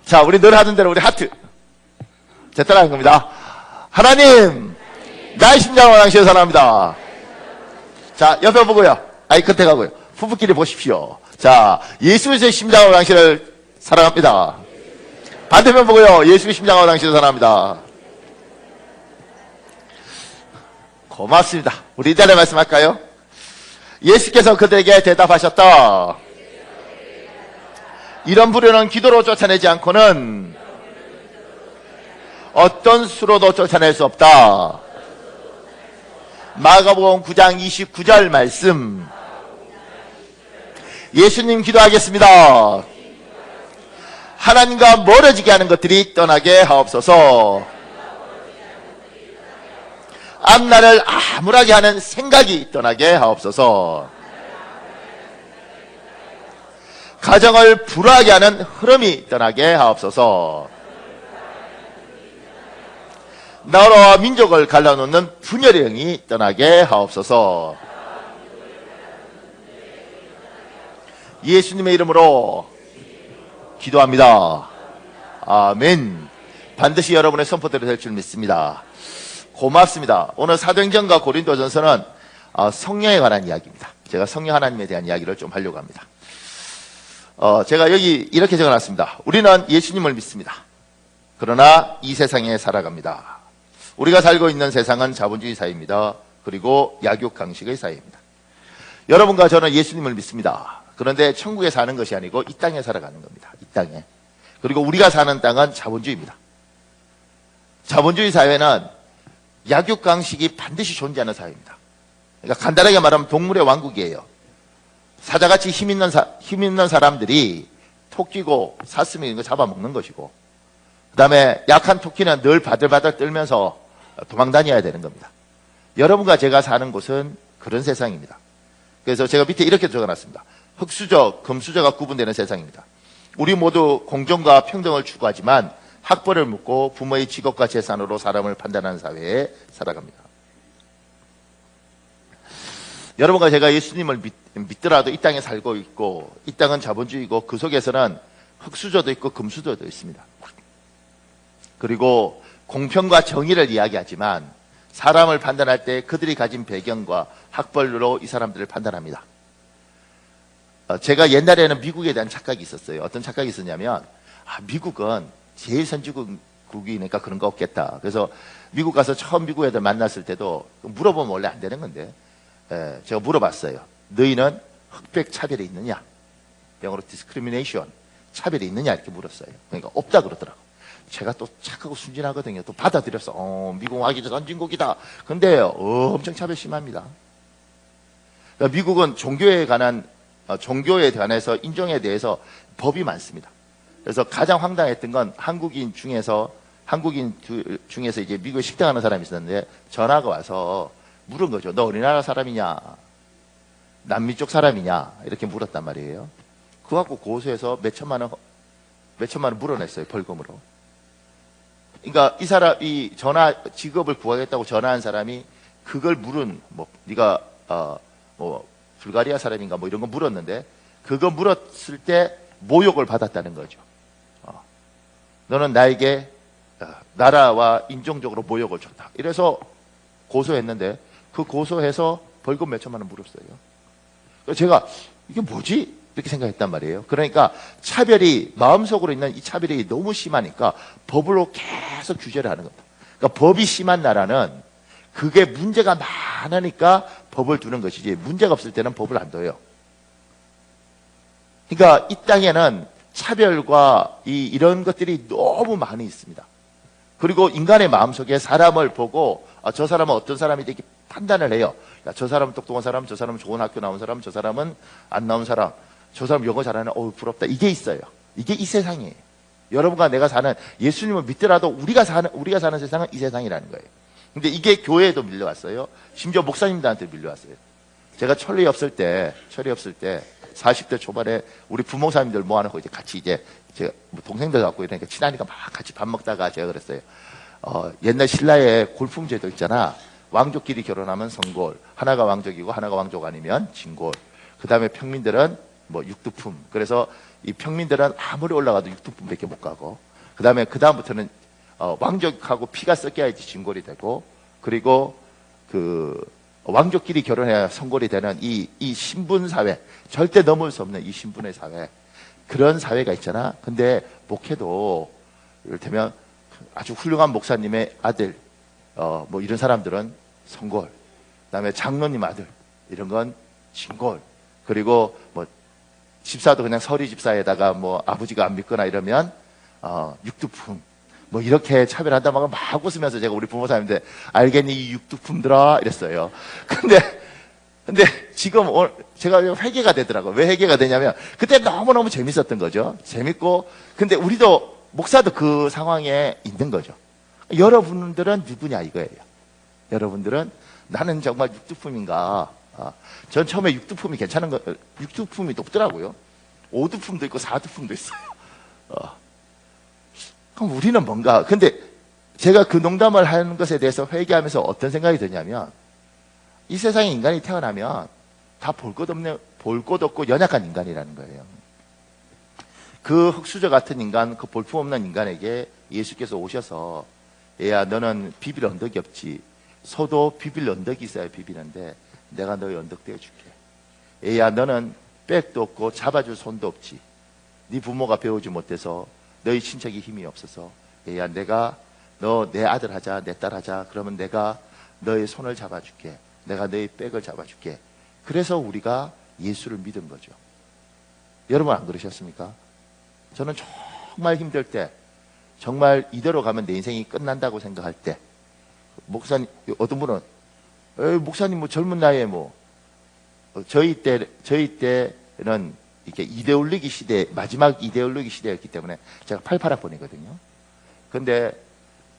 자, 우리 늘 하던 대로 우리 하트. 제 따라하는 겁니다. 하나님, 나의 심장을 왕시에 사랑합니다. 자, 옆에 보고요. 아이 컨택하고요.夫婦끼리 보십시오. 자, 예수의 심장을 왕시를 사랑합니다. 반대편 보고요. 예수의 심장을 왕시를 사랑합니다. 고맙습니다. 우리 이달에 말씀할까요? 예수께서 그들에게 대답하셨다. 이런 부류는 기도로 쫓아내지 않고는 어떤 수로도 쫓아낼 수 없다. 마가복음 9장 29절 말씀. 예수님 기도하겠습니다. 하나님과 멀어지게 하는 것들이 떠나게 하옵소서. 앞날을 암울하게 하는 생각이 떠나게 하옵소서. 가정을 불화하게 하는 흐름이 떠나게 하옵소서. 나라와 민족을 갈라놓는 분열의 영이 떠나게 하옵소서. 예수님의 이름으로 기도합니다. 아멘. 반드시 여러분의 선포대로 될 줄 믿습니다. 고맙습니다. 오늘 사도행전과 고린도전서는 성령에 관한 이야기입니다. 제가 성령 하나님에 대한 이야기를 좀 하려고 합니다. 제가 여기 이렇게 적어놨습니다. 우리는 예수님을 믿습니다. 그러나 이 세상에 살아갑니다. 우리가 살고 있는 세상은 자본주의 사회입니다. 그리고 약육강식의 사회입니다. 여러분과 저는 예수님을 믿습니다. 그런데 천국에 사는 것이 아니고 이 땅에 살아가는 겁니다. 이 땅에. 그리고 우리가 사는 땅은 자본주의입니다. 자본주의 사회는 약육강식이 반드시 존재하는 사회입니다. 그러니까 간단하게 말하면 동물의 왕국이에요. 사자같이 힘 있는 사람들이 토끼고 사슴이 이런 거 잡아먹는 것이고, 그 다음에 약한 토끼는 늘 바들바들 떨면서 도망 다녀야 되는 겁니다. 여러분과 제가 사는 곳은 그런 세상입니다. 그래서 제가 밑에 이렇게 적어놨습니다. 흙수저, 금수저가 구분되는 세상입니다. 우리 모두 공정과 평등을 추구하지만 학벌을 묻고 부모의 직업과 재산으로 사람을 판단하는 사회에 살아갑니다. 여러분과 제가 예수님을 믿더라도 이 땅에 살고 있고, 이 땅은 자본주의고 그 속에서는 흙수저도 있고 금수저도 있습니다. 그리고 공평과 정의를 이야기하지만 사람을 판단할 때 그들이 가진 배경과 학벌로 이 사람들을 판단합니다. 제가 옛날에는 미국에 대한 착각이 있었어요. 어떤 착각이 있었냐면 미국은 제일 선진국이니까 그런 거 없겠다. 그래서 미국 가서 처음 미국 애들 만났을 때도 물어보면 원래 안 되는 건데, 제가 물어봤어요. 너희는 흑백 차별이 있느냐? 영어로 discrimination, 차별이 있느냐? 이렇게 물었어요. 그러니까 없다 그러더라고. 제가 또 착하고 순진하거든요. 또 받아들였어. 미국 와기 선진국이다. 근데 엄청 차별 심합니다. 그러니까 미국은 종교에 관해서 인종에 대해서 법이 많습니다. 그래서 가장 황당했던 건 한국인 중에서 이제 미국에 식당하는 사람이 있었는데 전화가 와서 물은 거죠. 너 우리나라 사람이냐? 남미 쪽 사람이냐? 이렇게 물었단 말이에요. 그거 갖고 고소해서 몇 천만 원 물어냈어요. 벌금으로. 그러니까 이 직업을 구하겠다고 전화한 사람이 그걸 네가 불가리아 사람인가 이런 거 물었는데, 그거 물었을 때 모욕을 받았다는 거죠. 너는 나에게 나라와 인종적으로 모욕을 줬다. 이래서 고소했는데 그 고소해서 벌금 몇 천만 원 물었어요. 그래서 제가 이게 뭐지? 이렇게 생각했단 말이에요. 그러니까 마음속으로 있는 이 차별이 너무 심하니까 법으로 계속 규제를 하는 겁니다. 그러니까 법이 심한 나라는 그게 문제가 많으니까 법을 두는 것이지, 문제가 없을 때는 법을 안 둬요. 그러니까 이 땅에는 차별과 이런 것들이 너무 많이 있습니다. 그리고 인간의 마음속에 사람을 보고 저 사람은 어떤 사람이 이렇게 판단을 해요. 야, 저 사람은 똑똑한 사람, 저 사람은 좋은 학교 나온 사람, 저 사람은 안 나온 사람, 저 사람 영어 잘하는, 부럽다. 이게 있어요. 이게 이 세상이에요. 여러분과 내가 사는, 예수님을 믿더라도 우리가 사는 세상은 이 세상이라는 거예요. 근데 이게 교회에도 밀려왔어요. 심지어 목사님들한테 밀려왔어요. 제가 철이 없을 때 40대 초반에 우리 부목사님들 모아놓고 이제 같이 제가 동생들 갖고 이러니까 친하니까 막 같이 밥 먹다가 제가 그랬어요. 옛날 신라의 골품제도 있잖아. 왕족끼리 결혼하면 성골, 하나가 왕족이고 하나가 왕족 아니면 진골. 그 다음에 평민들은 뭐 육두품. 그래서 이 평민들은 아무리 올라가도 육두품밖에 못 가고, 그다음부터는 왕족하고 피가 섞여야지 진골이 되고, 그리고 그 왕족끼리 결혼해야 성골이 되는 이 신분 사회, 절대 넘을 수 없는 이 신분의 사회, 그런 사회가 있잖아. 근데 목회도 이를테면 아주 훌륭한 목사님의 아들, 뭐 이런 사람들은 성골, 그다음에 장로님 아들 이런 건 진골, 그리고 뭐 집사도 그냥 서리 집사에다가 뭐 아버지가 안 믿거나 이러면 육두품, 뭐 이렇게 차별한다고 막 웃으면서 제가 우리 부모님한테 알겠니 이 육두품들아 이랬어요. 근데 지금 제가 회개가 되더라고요. 왜 회개가 되냐면 그때 너무너무 재밌었던 거죠. 재밌고, 근데 우리도 목사도 그 상황에 있는 거죠. 여러분들은 누구냐 이거예요. 여러분들은 나는 정말 육두품인가. 전 처음에 육두품이 괜찮은 거, 육두품이 높더라고요. 5두품도 있고 4두품도 있어요. 그럼 우리는 뭔가, 근데 제가 그 농담을 하는 것에 대해서 회개하면서 어떤 생각이 드냐면, 이 세상에 인간이 태어나면 다 볼 것 없고 연약한 인간이라는 거예요. 그 흙수저 같은 인간, 그 볼품없는 인간에게 예수께서 오셔서, 얘야 너는 비빌 언덕이 없지. 소도 비빌 언덕이 있어야 비비는데 내가 너의 언덕 되어줄게. 얘야 너는 백도 없고 잡아줄 손도 없지. 네 부모가 배우지 못해서 너희 친척이 힘이 없어서, 얘야 내가 너 내 아들 하자, 내 딸 하자. 그러면 내가 너의 손을 잡아줄게. 내가 너의 백을 잡아줄게. 그래서 우리가 예수를 믿은 거죠. 여러분 안 그러셨습니까? 저는 정말 힘들 때, 정말 이대로 가면 내 인생이 끝난다고 생각할 때, 목사님, 어떤 분은 목사님 뭐 젊은 나이에 뭐 저희 때는 이렇게 이데올로기 시대, 마지막 이데올로기 시대였기 때문에 제가 88학번이거든요. 근데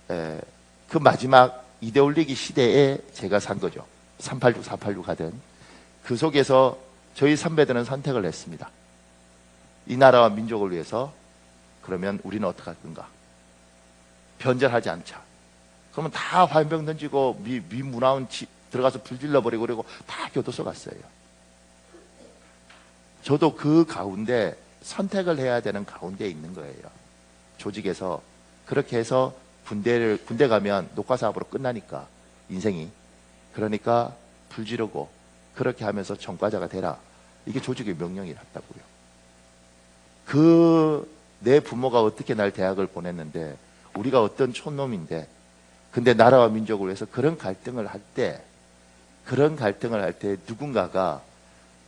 그 마지막 이데올로기 시대에 제가 산 거죠. 386, 486 하던 그 속에서 저희 선배들은 선택을 했습니다. 이 나라와 민족을 위해서. 그러면 우리는 어떻게 할 건가? 변절하지 않자. 그러면 다 화염병 던지고 미문화원 들어가서 불 질러버리고 그리고 다 교도소 갔어요. 저도 그 가운데 선택을 해야 되는 가운데 있는 거예요. 조직에서. 그렇게 해서 군대 가면 녹화사업으로 끝나니까 인생이. 그러니까 불 지르고 그렇게 하면서 전과자가 되라. 이게 조직의 명령이었다고요. 내 부모가 어떻게 날 대학을 보냈는데, 우리가 어떤 촌놈인데, 근데 나라와 민족을 위해서 그런 갈등을 할 때 누군가가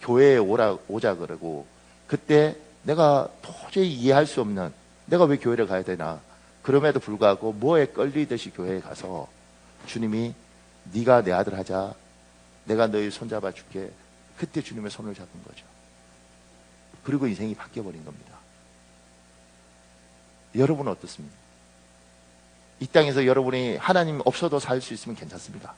교회에 오자 그러고, 그때 내가 도저히 이해할 수 없는, 내가 왜 교회를 가야 되나? 그럼에도 불구하고 뭐에 끌리듯이 교회에 가서 주님이 네가 내 아들 하자, 내가 너희 손잡아 줄게. 그때 주님의 손을 잡은 거죠. 그리고 인생이 바뀌어버린 겁니다. 여러분은 어떻습니까? 이 땅에서 여러분이 하나님 없어도 살 수 있으면 괜찮습니다.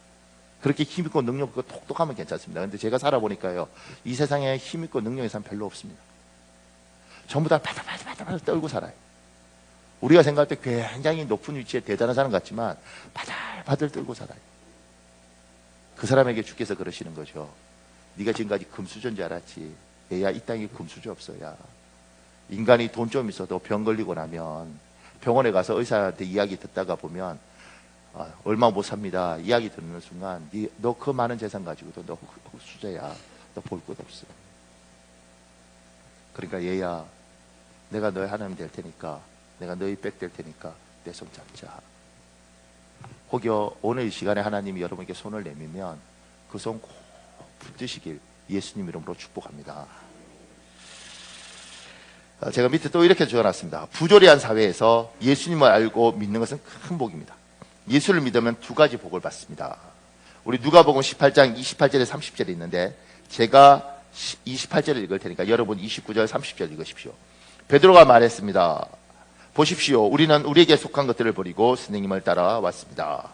그렇게 힘있고 능력 있고 똑똑하면 괜찮습니다. 근데 제가 살아보니까요, 이 세상에 힘있고 능력 있는 사람 별로 없습니다. 전부 다 바들바들 떨고 살아요. 우리가 생각할 때 굉장히 높은 위치에 대단한 사람 같지만 바들바들 떨고 살아요. 그 사람에게 주께서 그러시는 거죠. 네가 지금까지 금수저인 줄 알았지. 얘야, 이 땅에 금수저 없어야. 인간이 돈 좀 있어도 병 걸리고 나면 병원에 가서 의사한테 이야기 듣다가 보면 얼마 못 삽니다. 이야기 듣는 순간 너 그 많은 재산 가지고도 너 흙수저야. 너 볼 것 없어. 그러니까 얘야, 내가 너의 하나님 될 테니까, 내가 너희 백 될 테니까 내 손 잡자. 혹여 오늘 이 시간에 하나님이 여러분에게 손을 내밀면 그 손 꼭 붙드시길 예수님 이름으로 축복합니다. 제가 밑에 또 이렇게 적어놨습니다. 부조리한 사회에서 예수님을 알고 믿는 것은 큰 복입니다. 예수를 믿으면 두 가지 복을 받습니다. 우리 누가복음 18장 28절에 30절에 있는데, 제가 28절을 읽을 테니까 여러분 29절 30절 읽으십시오. 베드로가 말했습니다. 보십시오. 우리는 우리에게 속한 것들을 버리고 선생님을 따라왔습니다.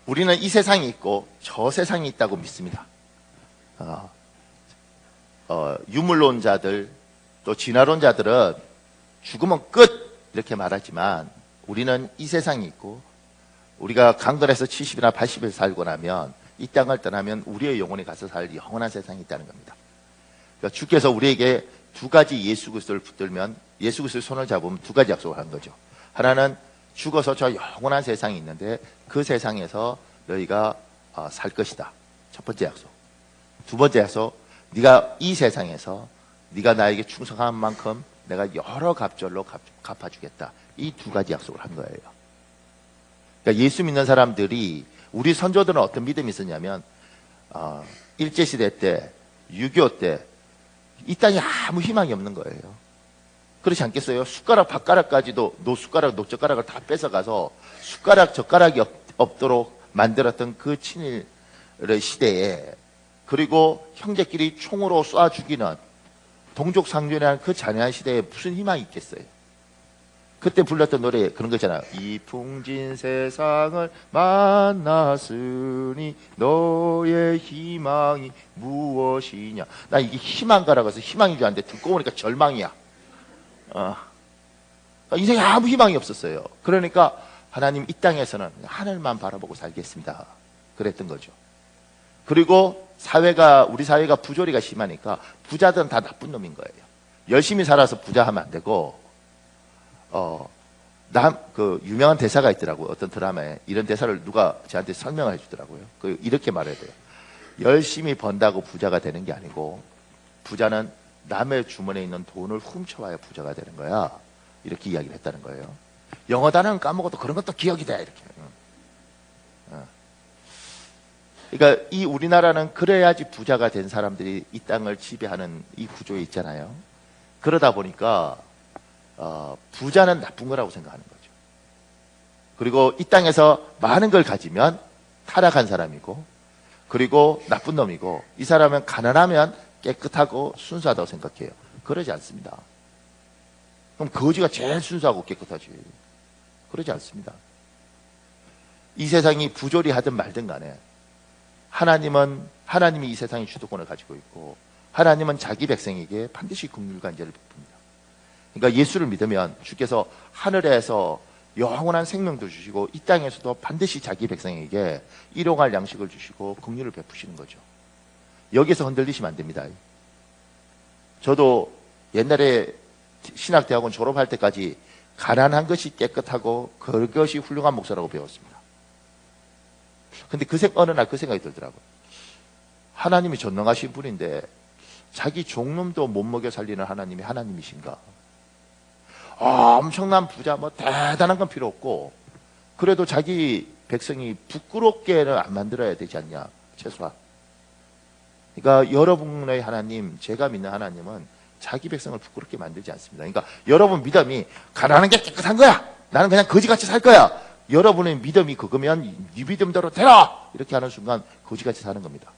우리는 이 세상이 있고 저 세상이 있다고 믿습니다. 유물론자들 또 진화론자들은 죽으면 끝 이렇게 말하지만 우리는 이 세상이 있고 우리가 강건해서 70이나 80일 살고 나면 이 땅을 떠나면 우리의 영혼이 가서 살 영원한 세상이 있다는 겁니다. 그러니까 주께서 우리에게 두 가지 예수 그리스도를 붙들면 예수 그리스도의 손을 잡으면 두 가지 약속을 한 거죠. 하나는 죽어서 저 영원한 세상이 있는데 그 세상에서 너희가 살 것이다. 첫 번째 약속. 두 번째 약속, 네가 이 세상에서 네가 나에게 충성한 만큼 내가 여러 갑절로 갚아주겠다. 이 두 가지 약속을 한 거예요. 그러니까 예수 믿는 사람들이 우리 선조들은 어떤 믿음이 있었냐면 일제시대 때 6.25 때 이 땅에 아무 희망이 없는 거예요. 그렇지 않겠어요? 숟가락 밥가락까지도 노숟가락 녹젓가락을 다 뺏어가서 숟가락 젓가락이 없도록 만들었던 그 친일의 시대에 그리고 형제끼리 총으로 쏴 죽이는 동족상전이라는 그 잔인한 시대에 무슨 희망이 있겠어요? 그때 불렀던 노래 그런 거 있잖아요. 이 풍진 세상을 만났으니 너의 희망이 무엇이냐. 나 이게 희망가라고 해서 희망인 줄 알았는데 듣고 보니까 절망이야. 인생에 아무 희망이 없었어요. 그러니까 하나님 이 땅에서는 하늘만 바라보고 살겠습니다. 그랬던 거죠. 그리고 우리 사회가 부조리가 심하니까 부자들은 다 나쁜 놈인 거예요. 열심히 살아서 부자하면 안 되고 유명한 대사가 있더라고요. 어떤 드라마에 이런 대사를 누가 저한테 설명을 해주더라고요. 이렇게 말해야 돼요. 열심히 번다고 부자가 되는 게 아니고 부자는 남의 주머니에 있는 돈을 훔쳐와야 부자가 되는 거야. 이렇게 이야기를 했다는 거예요. 영어 단어는 까먹어도 그런 것도 기억이 돼. 이렇게. 그러니까 이 우리나라는 그래야지 부자가 된 사람들이 이 땅을 지배하는 이 구조에 있잖아요. 그러다 보니까 부자는 나쁜 거라고 생각하는 거죠. 그리고 이 땅에서 많은 걸 가지면 타락한 사람이고 그리고 나쁜 놈이고 이 사람은 가난하면 깨끗하고 순수하다고 생각해요. 그러지 않습니다. 그럼 거지가 제일 순수하고 깨끗하지. 그러지 않습니다. 이 세상이 부조리하든 말든 간에 하나님이 이 세상의 주도권을 가지고 있고 하나님은 자기 백성에게 반드시 긍휼과 인자를 베풉니다. 그러니까 예수를 믿으면 주께서 하늘에서 영원한 생명도 주시고 이 땅에서도 반드시 자기 백성에게 일용할 양식을 주시고 긍휼을 베푸시는 거죠. 여기서 흔들리시면 안 됩니다. 저도 옛날에 신학대학원 졸업할 때까지 가난한 것이 깨끗하고 그것이 훌륭한 목사라고 배웠습니다. 근데 어느 날 그 생각이 들더라고요. 하나님이 전능하신 분인데 자기 종놈도 못 먹여 살리는 하나님이 하나님이신가? 엄청난 부자 대단한 건 필요 없고 그래도 자기 백성이 부끄럽게는 안 만들어야 되지 않냐, 최소한. 그러니까 여러분의 하나님, 제가 믿는 하나님은 자기 백성을 부끄럽게 만들지 않습니다. 그러니까 여러분 믿음이 가난한 게 깨끗한 거야, 나는 그냥 거지같이 살 거야, 여러분의 믿음이 그거면 네 믿음대로 되라 이렇게 하는 순간 거지같이 사는 겁니다.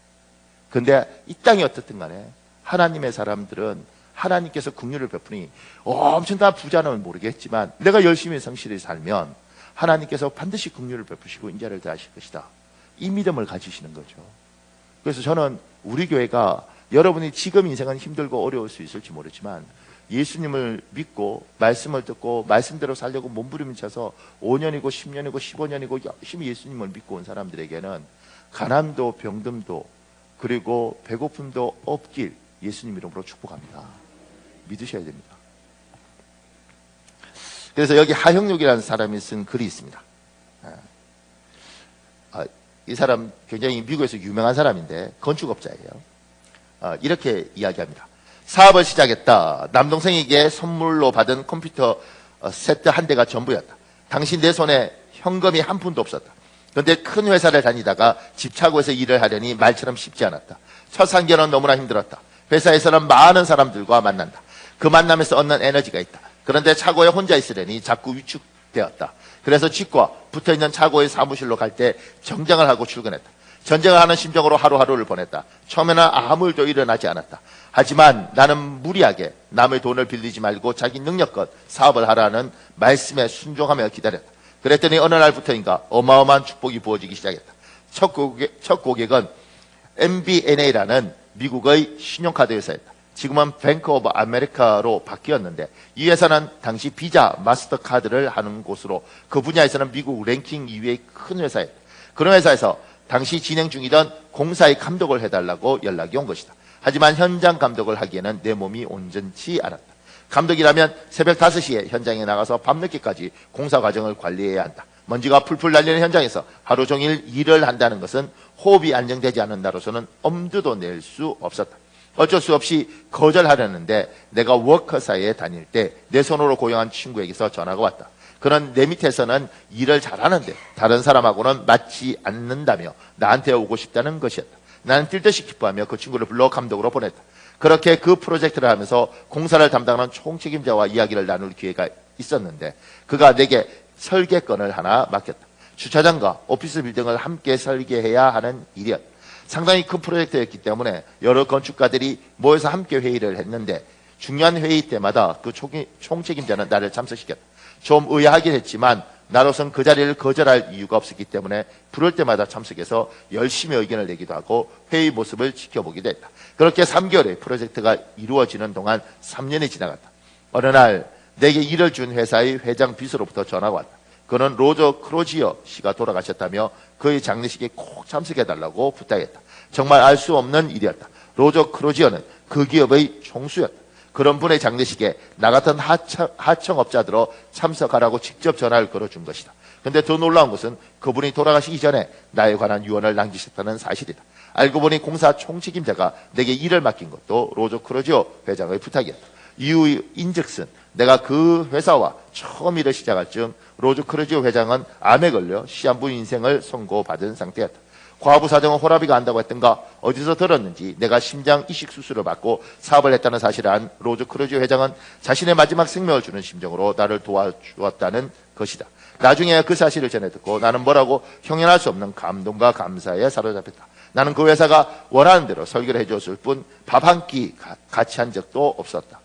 근데 이 땅이 어떻든 간에 하나님의 사람들은 하나님께서 긍휼을 베푸니 엄청난 부자는 모르겠지만 내가 열심히 성실히 살면 하나님께서 반드시 긍휼을 베푸시고 인자를 더하실 것이다. 이 믿음을 가지시는 거죠. 그래서 저는 우리 교회가 여러분이 지금 인생은 힘들고 어려울 수 있을지 모르지만 예수님을 믿고 말씀을 듣고 말씀대로 살려고 몸부림쳐서 5년이고 10년이고 15년이고 열심히 예수님을 믿고 온 사람들에게는 가난도 병듦도 그리고 배고픔도 없길 예수님 이름으로 축복합니다. 믿으셔야 됩니다. 그래서 여기 하형육이라는 사람이 쓴 글이 있습니다. 이 사람 굉장히 미국에서 유명한 사람인데 건축업자예요. 이렇게 이야기합니다. 사업을 시작했다. 남동생에게 선물로 받은 컴퓨터 세트 한 대가 전부였다. 당시 내 손에 현금이 한 푼도 없었다. 그런데 큰 회사를 다니다가 집차고에서 일을 하려니 말처럼 쉽지 않았다. 첫 상견은 너무나 힘들었다. 회사에서는 많은 사람들과 만난다. 그 만남에서 얻는 에너지가 있다. 그런데 차고에 혼자 있으려니 자꾸 위축되었다. 그래서 집과 붙어있는 차고의 사무실로 갈 때 정장을 하고 출근했다. 전쟁을 하는 심정으로 하루하루를 보냈다. 처음에는 아무 일도 일어나지 않았다. 하지만 나는 무리하게 남의 돈을 빌리지 말고 자기 능력껏 사업을 하라는 말씀에 순종하며 기다렸다. 그랬더니 어느 날부터인가 어마어마한 축복이 부어지기 시작했다. 첫 고객은 MBNA라는 미국의 신용카드 회사였다. 지금은 뱅크 오브 아메리카로 바뀌었는데 이 회사는 당시 비자, 마스터카드를 하는 곳으로 그 분야에서는 미국 랭킹 2위의 큰 회사였다. 그런 회사에서 당시 진행 중이던 공사의 감독을 해달라고 연락이 온 것이다. 하지만 현장 감독을 하기에는 내 몸이 온전치 않았다. 감독이라면 새벽 5시에 현장에 나가서 밤늦게까지 공사 과정을 관리해야 한다. 먼지가 풀풀 날리는 현장에서 하루 종일 일을 한다는 것은 호흡이 안정되지 않은 나로서는 엄두도 낼 수 없었다. 어쩔 수 없이 거절하려는데 내가 워커사에 다닐 때 내 손으로 고용한 친구에게서 전화가 왔다. 그는 내 밑에서는 일을 잘하는데 다른 사람하고는 맞지 않는다며 나한테 오고 싶다는 것이었다. 나는 뛸 듯이 기뻐하며 그 친구를 불러 감독으로 보냈다. 그렇게 그 프로젝트를 하면서 공사를 담당하는 총책임자와 이야기를 나눌 기회가 있었는데 그가 내게 설계건을 하나 맡겼다. 주차장과 오피스 빌딩을 함께 설계해야 하는 일이었다. 상당히 큰 프로젝트였기 때문에 여러 건축가들이 모여서 함께 회의를 했는데 중요한 회의 때마다 그 총책임자는 나를 참석시켰다. 좀 의아하긴 했지만 나로선 그 자리를 거절할 이유가 없었기 때문에 부를 때마다 참석해서 열심히 의견을 내기도 하고 회의 모습을 지켜보기도 했다. 그렇게 3개월의 프로젝트가 이루어지는 동안 3년이 지나갔다. 어느 날 내게 일을 준 회사의 회장 비서로부터 전화가 왔다. 그는 로저 크로지어 씨가 돌아가셨다며 그의 장례식에 꼭 참석해달라고 부탁했다. 정말 알 수 없는 일이었다. 로저 크로지어는 그 기업의 총수였다. 그런 분의 장례식에 나 같은 하청업자들로 참석하라고 직접 전화를 걸어준 것이다. 근데 더 놀라운 것은 그분이 돌아가시기 전에 나에 관한 유언을 남기셨다는 사실이다. 알고 보니 공사 총책임자가 내게 일을 맡긴 것도 로저 크로지어 회장의 부탁이었다. 이유인즉슨 내가 그 회사와 처음 일을 시작할 즈음 로저 크로지어 회장은 암에 걸려 시한부 인생을 선고받은 상태였다. 과부 사정은 호라비가 안다고 했던가 어디서 들었는지 내가 심장 이식 수술을 받고 사업을 했다는 사실을 안 로저 크로지어 회장은 자신의 마지막 생명을 주는 심정으로 나를 도와주었다는 것이다. 나중에 그 사실을 전해 듣고 나는 뭐라고 형용할 수 없는 감동과 감사에 사로잡혔다. 나는 그 회사가 원하는 대로 설계를 해줬을 뿐 밥 한 끼 같이 한 적도 없었다.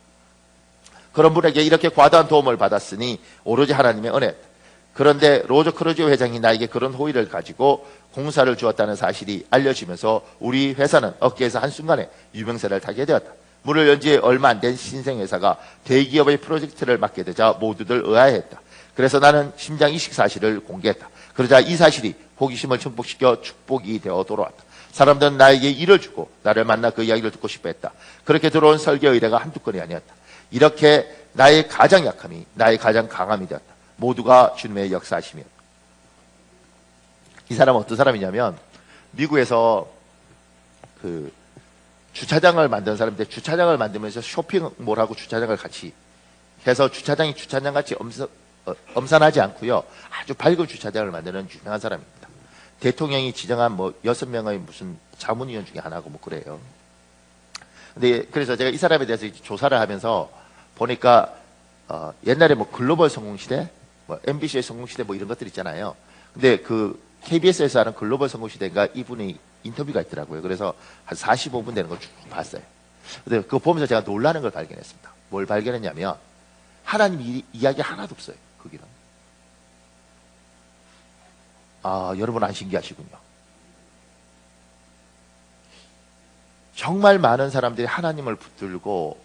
그런 분에게 이렇게 과다한 도움을 받았으니 오로지 하나님의 은혜였다. 그런데 로저 크로지오 회장이 나에게 그런 호의를 가지고 공사를 주었다는 사실이 알려지면서 우리 회사는 어깨에서 한순간에 유명세를 타게 되었다. 문을 연 지 얼마 안 된 신생회사가 대기업의 프로젝트를 맡게 되자 모두들 의아해했다. 그래서 나는 심장 이식 사실을 공개했다. 그러자 이 사실이 호기심을 증폭시켜 축복이 되어 돌아왔다. 사람들은 나에게 일을 주고 나를 만나 그 이야기를 듣고 싶어 했다. 그렇게 들어온 설계 의뢰가 한두 건이 아니었다. 이렇게 나의 가장 약함이 나의 가장 강함이 되었다. 모두가 주님의 역사하심이었다. 이 사람은 어떤 사람이냐면 미국에서 그 주차장을 만든 사람인데 주차장을 만들면서 쇼핑몰하고 주차장을 같이 해서 주차장이 주차장같이 엄산하지 않고요. 아주 밝은 주차장을 만드는 유명한 사람입니다. 대통령이 지정한 뭐 6명의 무슨 자문위원 중에 하나고 뭐 그래요. 근데 그래서 제가 이 사람에 대해서 조사를 하면서 보니까 옛날에 뭐 글로벌 성공시대, 뭐 MBC의 성공시대 뭐 이런 것들 있잖아요. 근데 그 KBS에서 하는 글로벌 성공시대가 이분이 인터뷰가 있더라고요. 그래서 한 45분 되는 걸 쭉 봤어요. 근데 그거 보면서 제가 놀라는 걸 발견했습니다. 뭘 발견했냐면 하나님 이야기 하나도 없어요. 거기는. 아, 여러분 안 신기하시군요. 정말 많은 사람들이 하나님을 붙들고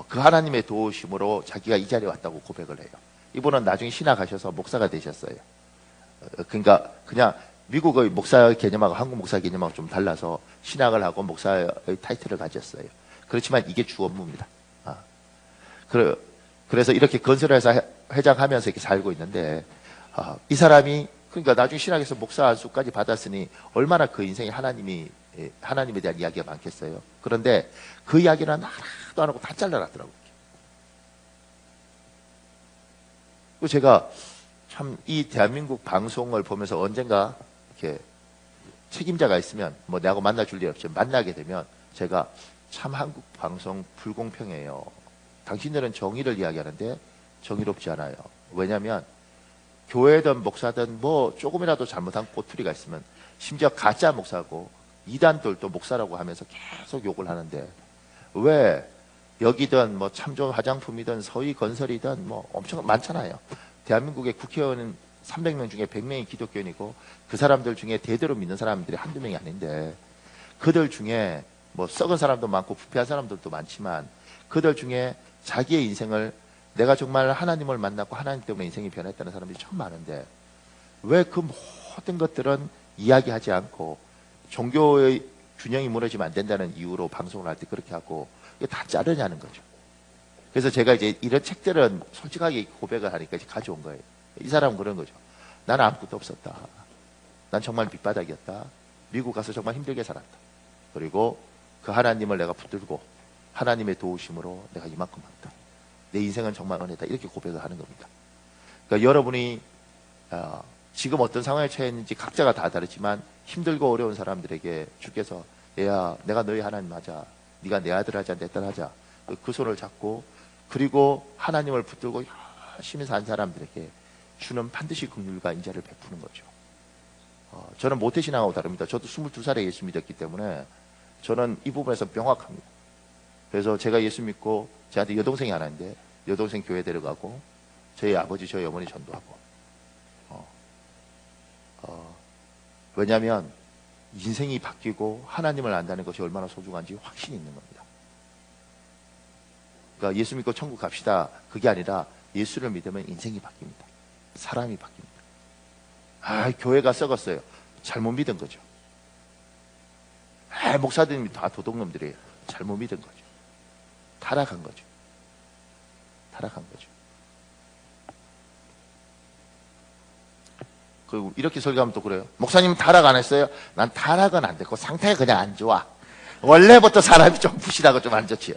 그 하나님의 도우심으로 자기가 이 자리에 왔다고 고백을 해요. 이분은 나중에 신학하셔서 목사가 되셨어요. 그러니까 그냥 미국의 목사의 개념하고 한국 목사 개념하고 좀 달라서 신학을 하고 목사의 타이틀을 가졌어요. 그렇지만 이게 주 업무입니다. 그래서 이렇게 건설회사 회장하면서 이렇게 살고 있는데 이 사람이 그러니까 나중에 신학에서 목사 안수까지 받았으니 얼마나 그 인생에 하나님에 대한 이야기가 많겠어요. 그런데 그 이야기는 하나도 안 하고 다 잘라놨더라고요. 그리고 제가 참 이 대한민국 방송을 보면서 언젠가 이렇게 책임자가 있으면 뭐 내하고 만나줄 일 없지만 만나게 되면 제가 참 한국 방송 불공평해요. 당신들은 정의를 이야기하는데 정의롭지 않아요. 왜냐하면 교회든 목사든 뭐 조금이라도 잘못한 꼬투리가 있으면 심지어 가짜 목사고 이단들도 목사라고 하면서 계속 욕을 하는데 왜 여기든 뭐 참 좋은 화장품이든 서희 건설이든 뭐 엄청 많잖아요. 대한민국의 국회의원은 300명 중에 100명이 기독교인이고 그 사람들 중에 대대로 믿는 사람들이 한두 명이 아닌데 그들 중에 뭐 썩은 사람도 많고 부패한 사람들도 많지만 그들 중에 자기의 인생을 내가 정말 하나님을 만났고 하나님 때문에 인생이 변했다는 사람들이 참 많은데 왜 그 모든 것들은 이야기하지 않고 종교의 균형이 무너지면 안 된다는 이유로 방송을 할 때 그렇게 하고 이게 다 자르냐는 거죠. 그래서 제가 이제 이런 책들은 솔직하게 고백을 하니까 이제 가져온 거예요. 이 사람은 그런 거죠. 나는 아무것도 없었다. 난 정말 밑바닥이었다. 미국 가서 정말 힘들게 살았다. 그리고 그 하나님을 내가 붙들고 하나님의 도우심으로 내가 이만큼 왔다. 내 인생은 정말 은혜다. 이렇게 고백을 하는 겁니다. 그러니까 여러분이 지금 어떤 상황에 처해 있는지 각자가 다 다르지만 힘들고 어려운 사람들에게 주께서 얘야 내가 너희 하나님 하자. 네가 내 아들 하자 내 딸 하자. 그 손을 잡고 그리고 하나님을 붙들고 열심히 산 사람들에게 주는 반드시 긍휼과 인자를 베푸는 거죠. 저는 모태신앙하고 다릅니다. 저도 22살에 예수 믿었기 때문에 저는 이 부분에서 명확합니다. 그래서 제가 예수 믿고 저한테 여동생이 하나 있는데 여동생 교회 데려가고 저희 아버지 저희 어머니 전도하고 왜냐하면 인생이 바뀌고 하나님을 안다는 것이 얼마나 소중한지 확신이 있는 겁니다. 그러니까 예수 믿고 천국 갑시다 그게 아니라 예수를 믿으면 인생이 바뀝니다. 사람이 바뀝니다. 교회가 썩었어요. 잘못 믿은 거죠. 목사들이 다 도둑놈들이에요. 잘못 믿은 거죠. 타락한 거죠. 타락한 거죠. 그리고 이렇게 설교하면 또 그래요. 목사님 타락 안 했어요? 난 타락은 안 됐고 상태가 그냥 안 좋아. 원래부터 사람이 좀 부실하고 좀 안 좋지요.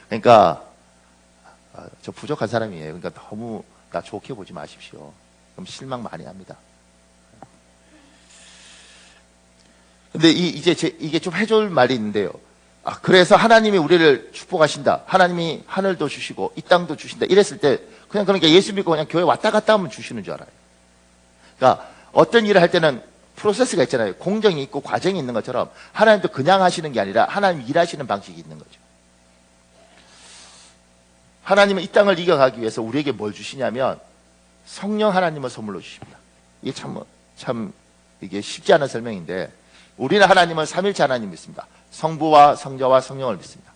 그러니까 저 부족한 사람이에요. 그러니까 너무 나 좋게 보지 마십시오. 그럼 실망 많이 합니다. 근데 이게 좀 해줄 말이 있는데요. 그래서 하나님이 우리를 축복하신다. 하나님이 하늘도 주시고 이 땅도 주신다. 이랬을 때 그냥 그러니까 예수 믿고 그냥 교회 왔다 갔다 하면 주시는 줄 알아요. 그러니까 어떤 일을 할 때는 프로세스가 있잖아요. 공정이 있고 과정이 있는 것처럼 하나님도 그냥 하시는 게 아니라 하나님 일하시는 방식이 있는 거죠. 하나님은 이 땅을 이겨가기 위해서 우리에게 뭘 주시냐면 성령 하나님을 선물로 주십니다. 이게 참 이게 쉽지 않은 설명인데 우리는 하나님을 삼일체 하나님 믿습니다. 성부와 성자와 성령을 믿습니다.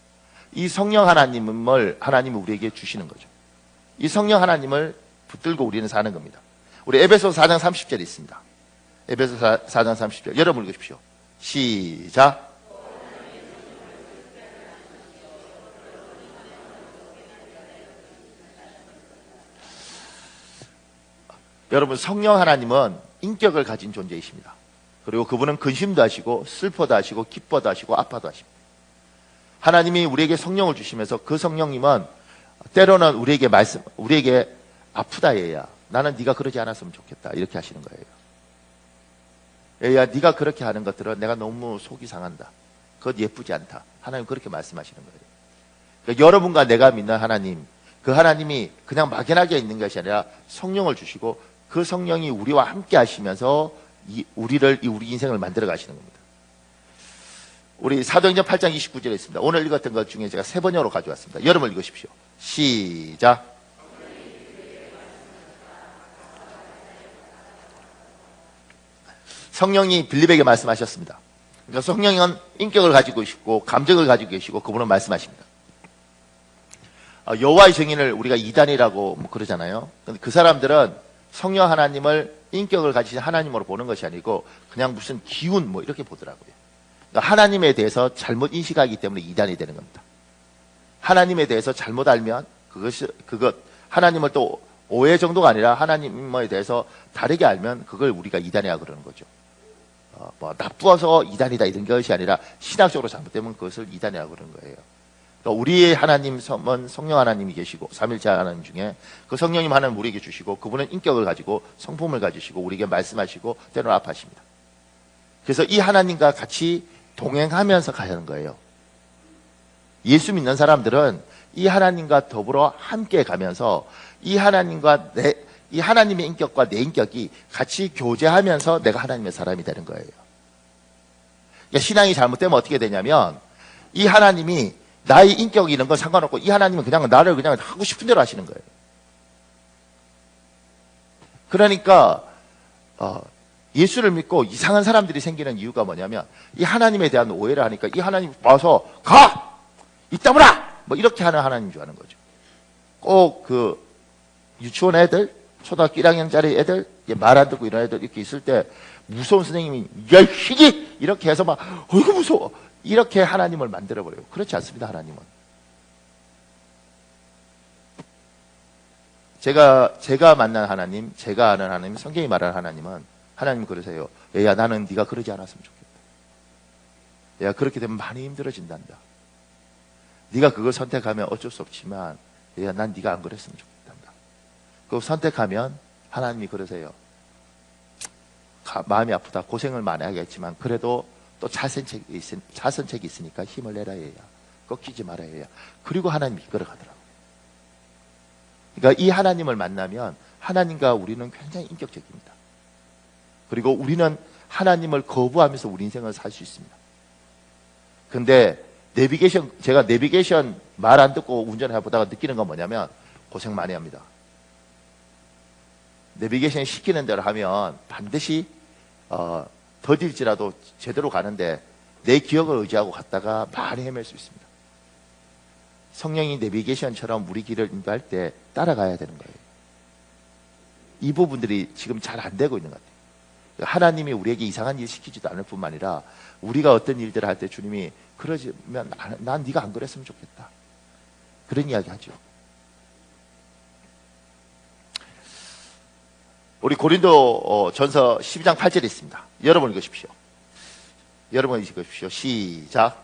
이 성령 하나님을 하나님이 우리에게 주시는 거죠. 이 성령 하나님을 붙들고 우리는 사는 겁니다. 우리 에베소 4장 30절에 있습니다. 에베소 4장 30절 여러분 읽으십시오. 시작. 여러분 성령 하나님은 인격을 가진 존재이십니다. 그리고 그분은 근심도 하시고 슬퍼도 하시고 기뻐도 하시고 아파도 하십니다. 하나님이 우리에게 성령을 주시면서 그 성령님은 때로는 우리에게 아프다 얘야. 나는 네가 그러지 않았으면 좋겠다. 이렇게 하시는 거예요. 얘야 네가 그렇게 하는 것들은 내가 너무 속이 상한다. 그것 예쁘지 않다. 하나님 그렇게 말씀하시는 거예요. 그러니까 여러분과 내가 믿는 하나님, 그 하나님이 그냥 막연하게 있는 것이 아니라 성령을 주시고 그 성령이 우리와 함께 하시면서 우리 인생을 만들어 가시는 겁니다. 우리 사도행전 8장 29절에 있습니다. 오늘 읽었던 것 중에 제가 3번역으로 가져왔습니다. 여러분 읽으십시오. 시작. 성령이 빌립에게 말씀하셨습니다. 그러니까 성령은 인격을 가지고 계시고 감정을 가지고 계시고 그분은 말씀하십니다. 여호와의 증인을 우리가 이단이라고 그러잖아요. 근데 그 사람들은 성령 하나님을 인격을 가지신 하나님으로 보는 것이 아니고 그냥 무슨 기운 이렇게 보더라고요. 그러니까 하나님에 대해서 잘못 인식하기 때문에 이단이 되는 겁니다. 하나님에 대해서 잘못 알면 그것 하나님을 또 오해 정도가 아니라 하나님에 대해서 다르게 알면 그걸 우리가 이단이라 그러는 거죠. 나쁘어서 이단이다 이런 것이 아니라 신학적으로 잘못되면 그것을 이단이라고 그러는 거예요. 그러니까 우리의 하나님은 성령 하나님이 계시고 삼일체 하나님 중에 그 성령님 하나님 우리에게 주시고 그분은 인격을 가지고 성품을 가지시고 우리에게 말씀하시고 때로는 아파하십니다. 그래서 이 하나님과 같이 동행하면서 가는 거예요. 예수 믿는 사람들은 이 하나님과 더불어 함께 가면서 이 하나님의 인격과 내 인격이 같이 교제하면서 내가 하나님의 사람이 되는 거예요. 그러니까 신앙이 잘못되면 어떻게 되냐면 이 하나님이 나의 인격이 이런 건 상관없고 이 하나님은 그냥 나를 그냥 하고 싶은 대로 하시는 거예요. 그러니까 예수를 믿고 이상한 사람들이 생기는 이유가 뭐냐면 이 하나님에 대한 오해를 하니까 이 하나님 와서 가! 이 다물아! 뭐 이렇게 하는 하나님인 줄 아는 거죠. 꼭 그 유치원 애들, 초등학교 1학년짜리 애들, 말 안 듣고 이런 애들 이렇게 있을 때 무서운 선생님이 야 이 희기! 이렇게 해서 막 어이구 무서워! 이렇게 하나님을 만들어버려요. 그렇지 않습니다. 하나님은. 제가 만난 하나님, 제가 아는 하나님, 성경이 말하는 하나님은 하나님 그러세요. 얘야 나는 네가 그러지 않았으면 좋겠다. 얘야 그렇게 되면 많이 힘들어진단다. 네가 그걸 선택하면 어쩔 수 없지만 얘야 난 네가 안 그랬으면 좋겠단다. 그거 선택하면 하나님이 그러세요. 마음이 아프다. 고생을 많이 하겠지만 그래도 또 자선책이 있으니까 힘을 내라 얘야. 꺾이지 마라 얘야. 그리고 하나님이 이끌어 가더라고. 그러니까 이 하나님을 만나면 하나님과 우리는 굉장히 인격적입니다. 그리고 우리는 하나님을 거부하면서 우리 인생을 살 수 있습니다. 근데 제가 내비게이션 말 안 듣고 운전을 해보다가 느끼는 건 뭐냐면 고생 많이 합니다. 내비게이션 시키는 대로 하면 반드시 더딜지라도 제대로 가는데 내 기억을 의지하고 갔다가 많이 헤맬 수 있습니다. 성령이 내비게이션처럼 우리 길을 인도할 때 따라가야 되는 거예요. 이 부분들이 지금 잘 안 되고 있는 것 같아요. 하나님이 우리에게 이상한 일 시키지도 않을 뿐만 아니라 우리가 어떤 일들을 할 때 주님이 그러지면 난 네가 안 그랬으면 좋겠다. 그런 이야기 하죠. 우리 고린도 전서 12장 8절에 있습니다. 여러분 읽으십시오. 여러분 읽으십시오. 시작.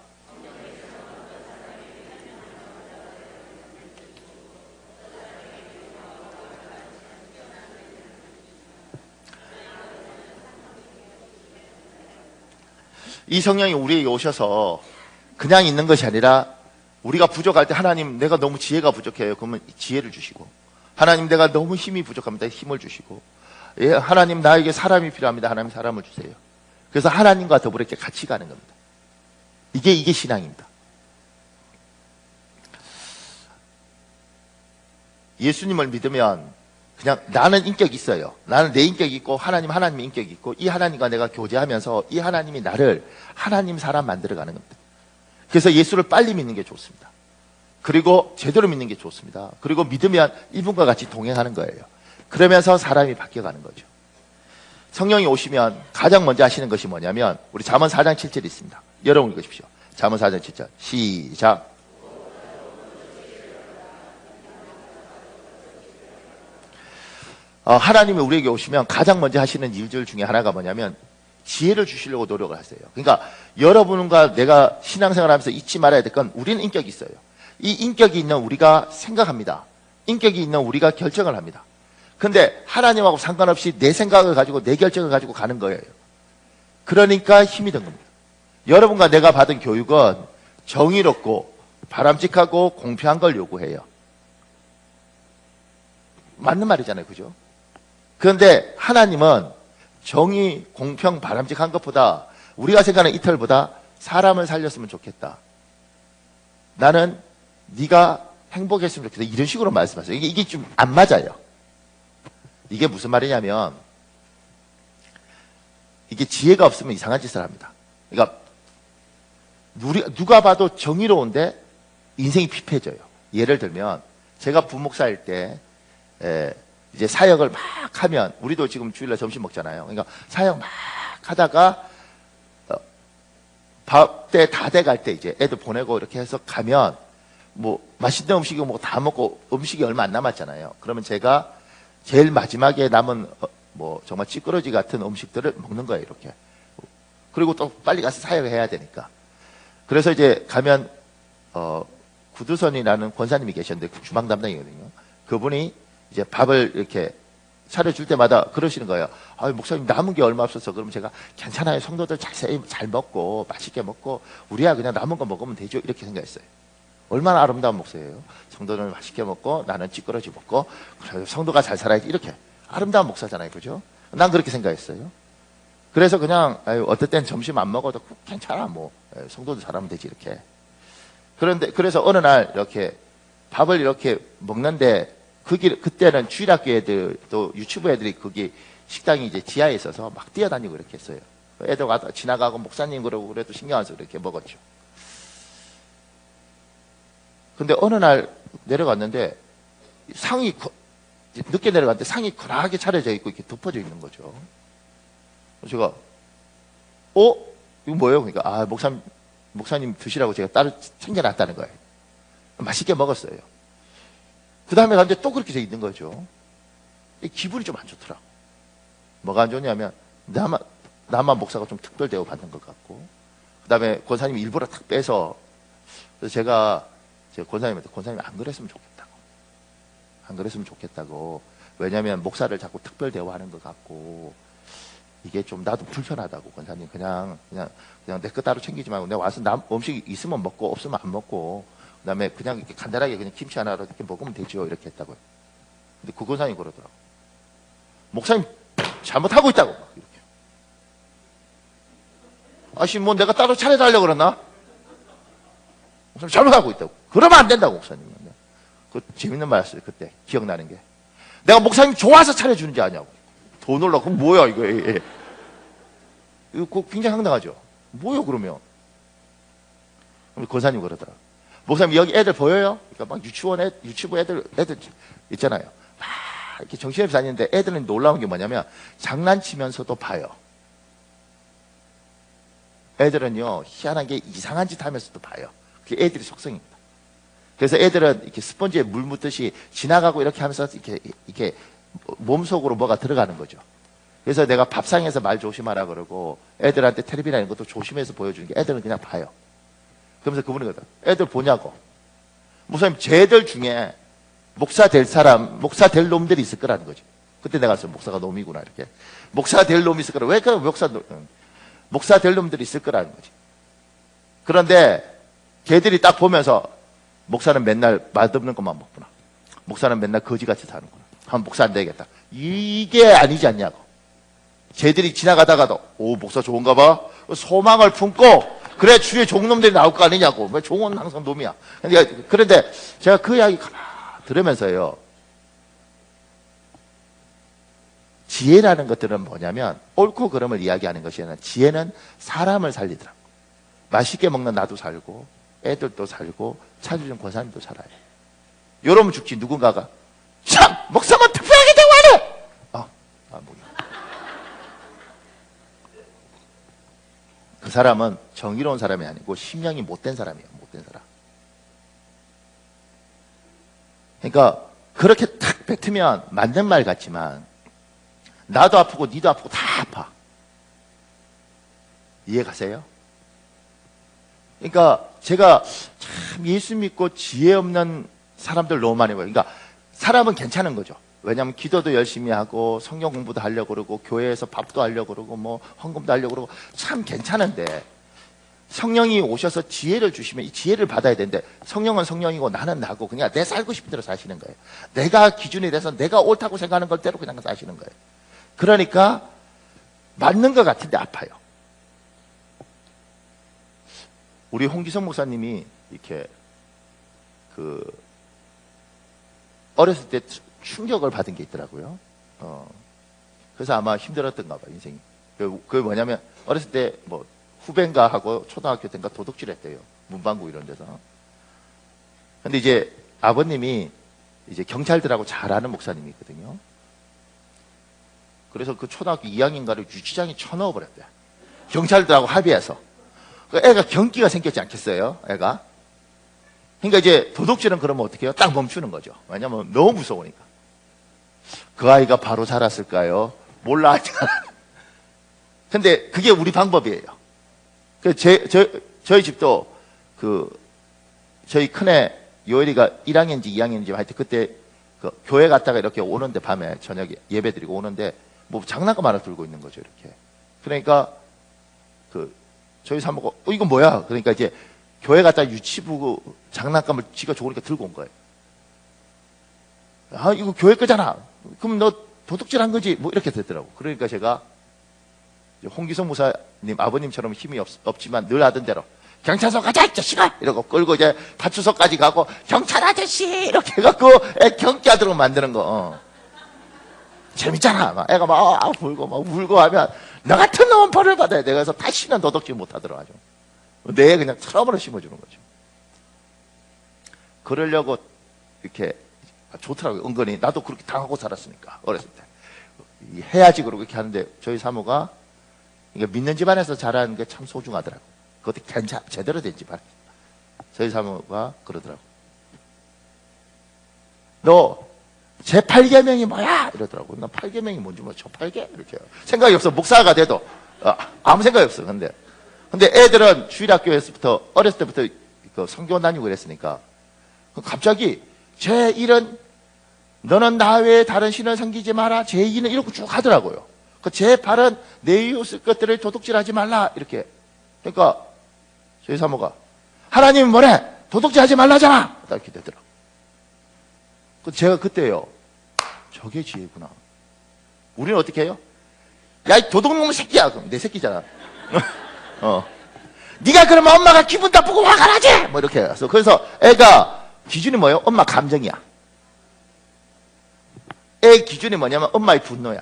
이 성령이 우리에게 오셔서 그냥 있는 것이 아니라 우리가 부족할 때 하나님 내가 너무 지혜가 부족해요. 그러면 지혜를 주시고 하나님 내가 너무 힘이 부족합니다. 힘을 주시고 예, 하나님 나에게 사람이 필요합니다. 하나님 사람을 주세요. 그래서 하나님과 더불어 이렇게 같이 가는 겁니다. 이게 신앙입니다. 예수님을 믿으면 그냥 나는 인격이 있어요. 나는 내 인격이 있고 하나님의 인격이 있고 이 하나님과 내가 교제하면서 이 하나님이 나를 하나님 사람 만들어가는 겁니다. 그래서 예수를 빨리 믿는 게 좋습니다. 그리고 제대로 믿는 게 좋습니다. 그리고 믿으면 이분과 같이 동행하는 거예요. 그러면서 사람이 바뀌어가는 거죠. 성령이 오시면 가장 먼저 하시는 것이 뭐냐면 우리 잠언 4장 7절이 있습니다. 여러분 읽으십시오. 잠언 4장 7절 시작. 하나님이 우리에게 오시면 가장 먼저 하시는 일들 중에 하나가 뭐냐면 지혜를 주시려고 노력을 하세요. 그러니까 여러분과 내가 신앙생활 하면서 잊지 말아야 될 건 우리는 인격이 있어요. 이 인격이 있는 우리가 생각합니다. 인격이 있는 우리가 결정을 합니다. 근데 하나님하고 상관없이 내 생각을 가지고 내 결정을 가지고 가는 거예요. 그러니까 힘이 든 겁니다. 여러분과 내가 받은 교육은 정의롭고 바람직하고 공평한 걸 요구해요. 맞는 말이잖아요. 그죠? 그런데 하나님은 정의, 공평, 바람직한 것보다 우리가 생각하는 이틀보다 사람을 살렸으면 좋겠다. 나는 네가 행복했으면 좋겠다. 이런 식으로 말씀하세요. 이게 좀 안 맞아요. 이게 무슨 말이냐면 이게 지혜가 없으면 이상한 짓을 합니다. 그러니까 누가 봐도 정의로운데 인생이 피폐해져요. 예를 들면 제가 부목사일 때 이제 사역을 막 하면 우리도 지금 주일날 점심 먹잖아요. 그러니까 사역 막 하다가 밥 때 다 돼갈 때 이제 애들 보내고 이렇게 해서 가면 뭐 맛있는 음식이 뭐 다 먹고 음식이 얼마 안 남았잖아요. 그러면 제가 제일 마지막에 남은 뭐 정말 찌끄러지 같은 음식들을 먹는 거예요. 이렇게. 그리고 또 빨리 가서 사역을 해야 되니까. 그래서 이제 가면 구두선이라는 권사님이 계셨는데 그 주방 담당이거든요. 그분이 이제 밥을 이렇게 차려줄 때마다 그러시는 거예요. 아, 목사님 남은 게 얼마 없어서. 그러면 제가 괜찮아요. 성도들 잘 먹고 맛있게 먹고 우리야 그냥 남은 거 먹으면 되죠. 이렇게 생각했어요. 얼마나 아름다운 목사예요. 성도는 맛있게 먹고 나는 찌끄러지 먹고 그래서 성도가 잘 살아야지. 이렇게 아름다운 목사잖아요. 그죠? 난 그렇게 생각했어요. 그래서 그냥 어떨 땐 점심 안 먹어도 괜찮아. 뭐 성도도 잘하면 되지 이렇게. 그런데 그래서 어느 날 이렇게 밥을 이렇게 먹는데 그때는 주일학교 애들 또 유치부 애들이 거기 식당이 이제 지하에 있어서 막 뛰어다니고 이렇게 했어요. 애들 와서 지나가고 목사님 그러고 그래도 신경 안 써서 이렇게 먹었죠. 근데 어느 날 내려갔는데 상이 늦게 내려갔는데 상이 거하게 차려져 있고 이렇게 덮어져 있는 거죠. 제가 이거 뭐예요? 그러니까 목사님 드시라고 제가 따로 챙겨놨다는 거예요. 맛있게 먹었어요. 그 다음에 갔는데 또 그렇게 돼 있는 거죠. 기분이 좀 안 좋더라고. 뭐가 안 좋냐면 나만 목사가 좀 특별 대우 받는 것 같고, 그 다음에 권사님이 일부러 탁 빼서, 그래서 제가 권사님한테 권사님 안 그랬으면 좋겠다고. 안 그랬으면 좋겠다고. 왜냐면 목사를 자꾸 특별 대우하는 것 같고, 이게 좀 나도 불편하다고. 권사님 그냥 내 거 따로 챙기지 말고 내가 와서 음식 있으면 먹고 없으면 안 먹고, 그 다음에 그냥 이렇게 간단하게 그냥 김치 하나로 이렇게 먹으면 되죠. 이렇게 했다고요. 근데 그 권사님이 그러더라고. 목사님 잘못하고 있다고. 막 이렇게. 아씨 뭐 내가 따로 차려달라고 그러나? 목사님 잘못하고 있다고. 그러면 안 된다고 목사님. 그 재밌는 말이었어요. 그때 기억나는 게. 내가 목사님 좋아서 차려주는지 아냐고. 더 놀라. 그럼 뭐야 이거. 이거 굉장히 황당하죠. 뭐요 그러면. 권사님 그러더라. 목사님 여기 애들 보여요? 그러니까 막 유치부 애들 있잖아요. 막 이렇게 정신없이 다니는데 애들은 놀라운 게 뭐냐면 장난치면서도 봐요. 애들은요 희한한 게 이상한 짓 하면서도 봐요. 그게 애들의 속성입니다. 그래서 애들은 이렇게 스펀지에 물 묻듯이 지나가고 이렇게 하면서 이렇게 몸속으로 뭐가 들어가는 거죠. 그래서 내가 밥상에서 말 조심하라 그러고 애들한테 텔레비나 이런 것도 조심해서 보여주는 게 애들은 그냥 봐요. 그러면서 그분이 그러다. 애들 보냐고. 목사님 쟤들 중에 목사 될 사람, 목사 될 놈들이 있을 거라는 거죠. 그때 내가 봤어요. 목사가 놈이구나 이렇게. 목사 될 놈이 있을 거라. 왜 그 목사 될 놈들이 있을 거라는 거지. 그런데 걔들이 딱 보면서 목사는 맨날 맛없는 것만 먹구나. 목사는 맨날 거지같이 사는구나. 한 목사 안 되겠다. 이게 아니지 않냐고. 쟤들이 지나가다가도 목사 좋은가 봐. 소망을 품고 그래 주위에 종놈들이 나올 거 아니냐고. 왜 종은 항상 놈이야. 그런데 제가 그 이야기 가만히 들으면서요. 지혜라는 것들은 뭐냐면 옳고 그름을 이야기하는 것이 아니라 지혜는 사람을 살리더라고. 맛있게 먹는 나도 살고 애들도 살고 찾아주는 권사님도 살아요. 이러면 죽지. 누군가가 참 목사만 특별하게 대우하네. 그 사람은 정의로운 사람이 아니고 심령이 못된 사람이에요. 못된 사람. 그러니까 그렇게 탁 뱉으면 맞는 말 같지만 나도 아프고 니도 아프고 다 아파. 이해 가세요? 그러니까 제가 참 예수 믿고 지혜 없는 사람들 너무 많이 봐요. 그러니까 사람은 괜찮은 거죠. 왜냐하면 기도도 열심히 하고 성경 공부도 하려고 그러고 교회에서 밥도 하려고 그러고 뭐 헌금도 하려고 그러고 참 괜찮은데 성령이 오셔서 지혜를 주시면 이 지혜를 받아야 되는데 성령은 성령이고 나는 나고 그냥 내 살고 싶은 대로 사시는 거예요. 내가 기준이 돼서 내가 옳다고 생각하는 걸대로 그냥 사시는 거예요. 그러니까 맞는 것 같은데 아파요. 우리 홍기성 목사님이 이렇게 어렸을 때 충격을 받은 게 있더라고요. 그래서 아마 힘들었던가 봐, 인생이. 그게 뭐냐면, 어렸을 때 뭐, 후배인가 하고 초등학교 때인가 도둑질 했대요. 문방구 이런 데서. 근데 이제 아버님이 이제 경찰들하고 잘 아는 목사님이거든요. 그래서 그 초등학교 2학년인가를 유치장에 쳐넣어 버렸대요. 경찰들하고 합의해서. 그 애가 경기가 생겼지 않겠어요? 애가. 그러니까 이제 도둑질은 그러면 어떻게 해요? 딱 멈추는 거죠. 왜냐면 너무 무서우니까. 그 아이가 바로 자랐을까요? 몰라. 근데 그게 우리 방법이에요. 저희 집도 저희 큰애 요엘이가 1학년인지 2학년인지 하여튼 그때 교회 갔다가 이렇게 오는데 밤에 저녁에 예배 드리고 오는데 뭐 장난감 하나 들고 있는 거죠. 이렇게. 그러니까 저희 사모가 이거 뭐야? 그러니까 이제 교회 갔다 유치부 장난감을 지가 좋으니까 들고 온 거예요. 이거 교회 거잖아. 그럼 너 도둑질 한 거지? 뭐 이렇게 되더라고. 그러니까 제가 홍기성 목사님 아버님처럼 힘이 없지만 늘 하던 대로 경찰서 가자 이 자식아! 이러고 끌고 이제 파출소까지 가고 경찰 아저씨! 이렇게 해갖고 경기하도록 만드는 거. 재밌잖아. 막 애가 막 울고 막 울고 하면 너 같은 놈은 벌을 받아야 돼. 그래서 다시는 도둑질 못하도록 하죠. 내 그냥 트러블을 심어주는 거죠. 그러려고 이렇게 좋더라고요. 은근히 나도 그렇게 당하고 살았으니까 어렸을 때 해야지 그러고 이렇게 하는데 저희 사모가 믿는 집안에서 자라는 게 참 소중하더라고. 그것도 제대로 된 집안. 저희 사모가 그러더라고. 너 제8계명이 뭐야? 이러더라고. 나 8계명이 뭔지 몰라. 저 8계? 이렇게 생각이 없어. 목사가 돼도 아무 생각이 없어. 근데 애들은 주일학교에서부터 어렸을 때부터 그 성교 다니고 그랬으니까 갑자기 제1은 너는 나 외에 다른 신을 섬기지 마라. 제2는 이러고 쭉 하더라고요. 그 제8은 내 이웃의 것들을 도둑질하지 말라. 이렇게. 그러니까 저희 사모가 하나님은 뭐래? 도둑질하지 말라잖아. 이렇게 되더라고. 제가 그때요. 저게 지혜구나. 우리는 어떻게 해요? 야, 이 도둑놈의 새끼야. 그럼 내 새끼잖아. 네가 그러면 엄마가 기분 나쁘고 화가 나지? 뭐 이렇게 해서. 그래서 애가 기준이 뭐예요? 엄마 감정이야. 애 기준이 뭐냐면 엄마의 분노야.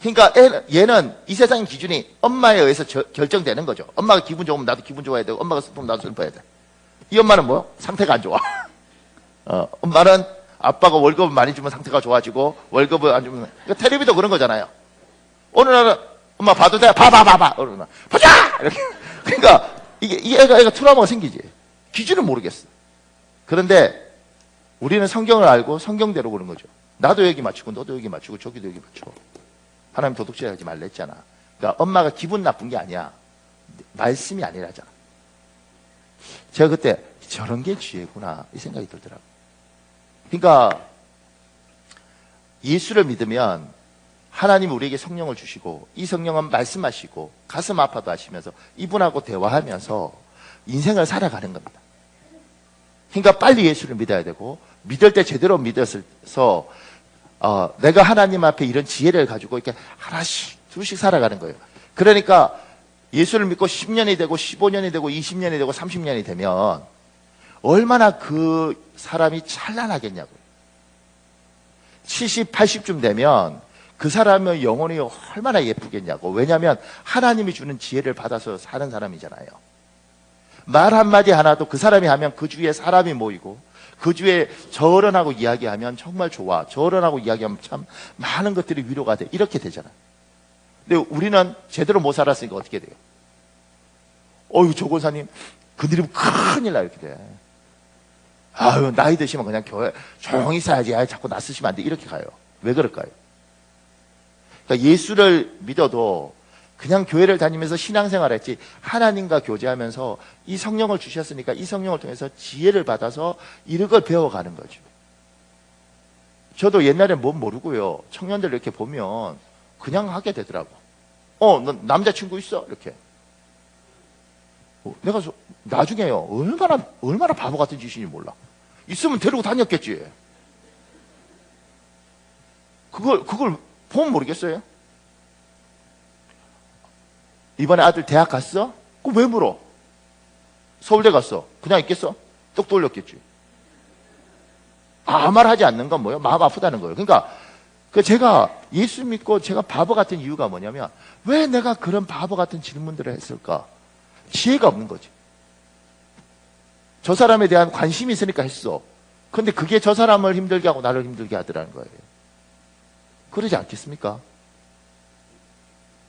그러니까 얘는 이 세상의 기준이 엄마에 의해서 결정되는 거죠. 엄마가 기분 좋으면 나도 기분 좋아야 되고, 엄마가 슬프면 나도 슬퍼야 돼. 이 엄마는 뭐요? 상태가 안 좋아. 엄마는 아빠가 월급을 많이 주면 상태가 좋아지고, 월급을 안 주면, 그러니까 텔레비도 그런 거잖아요. 어느 날은 엄마 봐도 돼? 봐봐. 어느 날 보자! 이렇게. 그러니까 이게 애가 트라우마가 생기지. 기준을 모르겠어. 그런데 우리는 성경을 알고 성경대로 보는 거죠. 나도 여기 맞추고 너도 여기 맞추고 저기도 여기 맞추고. 하나님 도둑질하지 말랬잖아. 그러니까 엄마가 기분 나쁜 게 아니야. 말씀이 아니라잖아. 제가 그때 저런 게 지혜구나 이 생각이 들더라고. 그러니까 예수를 믿으면 하나님 우리에게 성령을 주시고 이 성령은 말씀하시고 가슴 아파도 하시면서 이분하고 대화하면서 인생을 살아가는 겁니다. 그러니까 빨리 예수를 믿어야 되고 믿을 때 제대로 믿어서 내가 하나님 앞에 이런 지혜를 가지고 이렇게 하나씩 둘씩 살아가는 거예요. 그러니까 예수를 믿고 10년이 되고 15년이 되고 20년이 되고 30년이 되면 얼마나 그 사람이 찬란하겠냐고요. 70, 80쯤 되면 그 사람의 영혼이 얼마나 예쁘겠냐고. 왜냐하면 하나님이 주는 지혜를 받아서 사는 사람이잖아요. 말 한마디 하나도 그 사람이 하면 그 주위에 사람이 모이고 그 주위에 저 어른하고 이야기하면 정말 좋아. 저 어른하고 이야기하면 참 많은 것들이 위로가 돼. 이렇게 되잖아요. 근데 우리는 제대로 못 살았으니까 어떻게 돼요? 어휴, 조 권사님 그들이면 큰일 나 이렇게 돼. 아유, 나이 드시면 그냥 교회 조용히 있어야지. 아유, 자꾸 낯쓰시면 안 돼. 이렇게 가요. 왜 그럴까요? 그러니까 예수를 믿어도 그냥 교회를 다니면서 신앙생활을 했지 하나님과 교제하면서 이 성령을 주셨으니까 이 성령을 통해서 지혜를 받아서 이런 걸 배워가는 거죠. 저도 옛날에 뭐 모르고요. 청년들 이렇게 보면 그냥 하게 되더라고. 너 남자친구 있어? 이렇게. 내가 나중에요. 얼마나 바보 같은 짓인지 몰라. 있으면 데리고 다녔겠지. 그걸 보면 모르겠어요? 이번에 아들 대학 갔어? 그럼 왜 물어? 서울대 갔어. 그냥 있겠어? 똑 돌렸겠지. 아무 말 하지 않는 건 뭐예요? 마음 아프다는 거예요. 그러니까 제가 예수 믿고 제가 바보 같은 이유가 뭐냐면 왜 내가 그런 바보 같은 질문들을 했을까? 지혜가 없는 거지. 저 사람에 대한 관심이 있으니까 했어. 근데 그게 저 사람을 힘들게 하고 나를 힘들게 하더라는 거예요. 그러지 않겠습니까?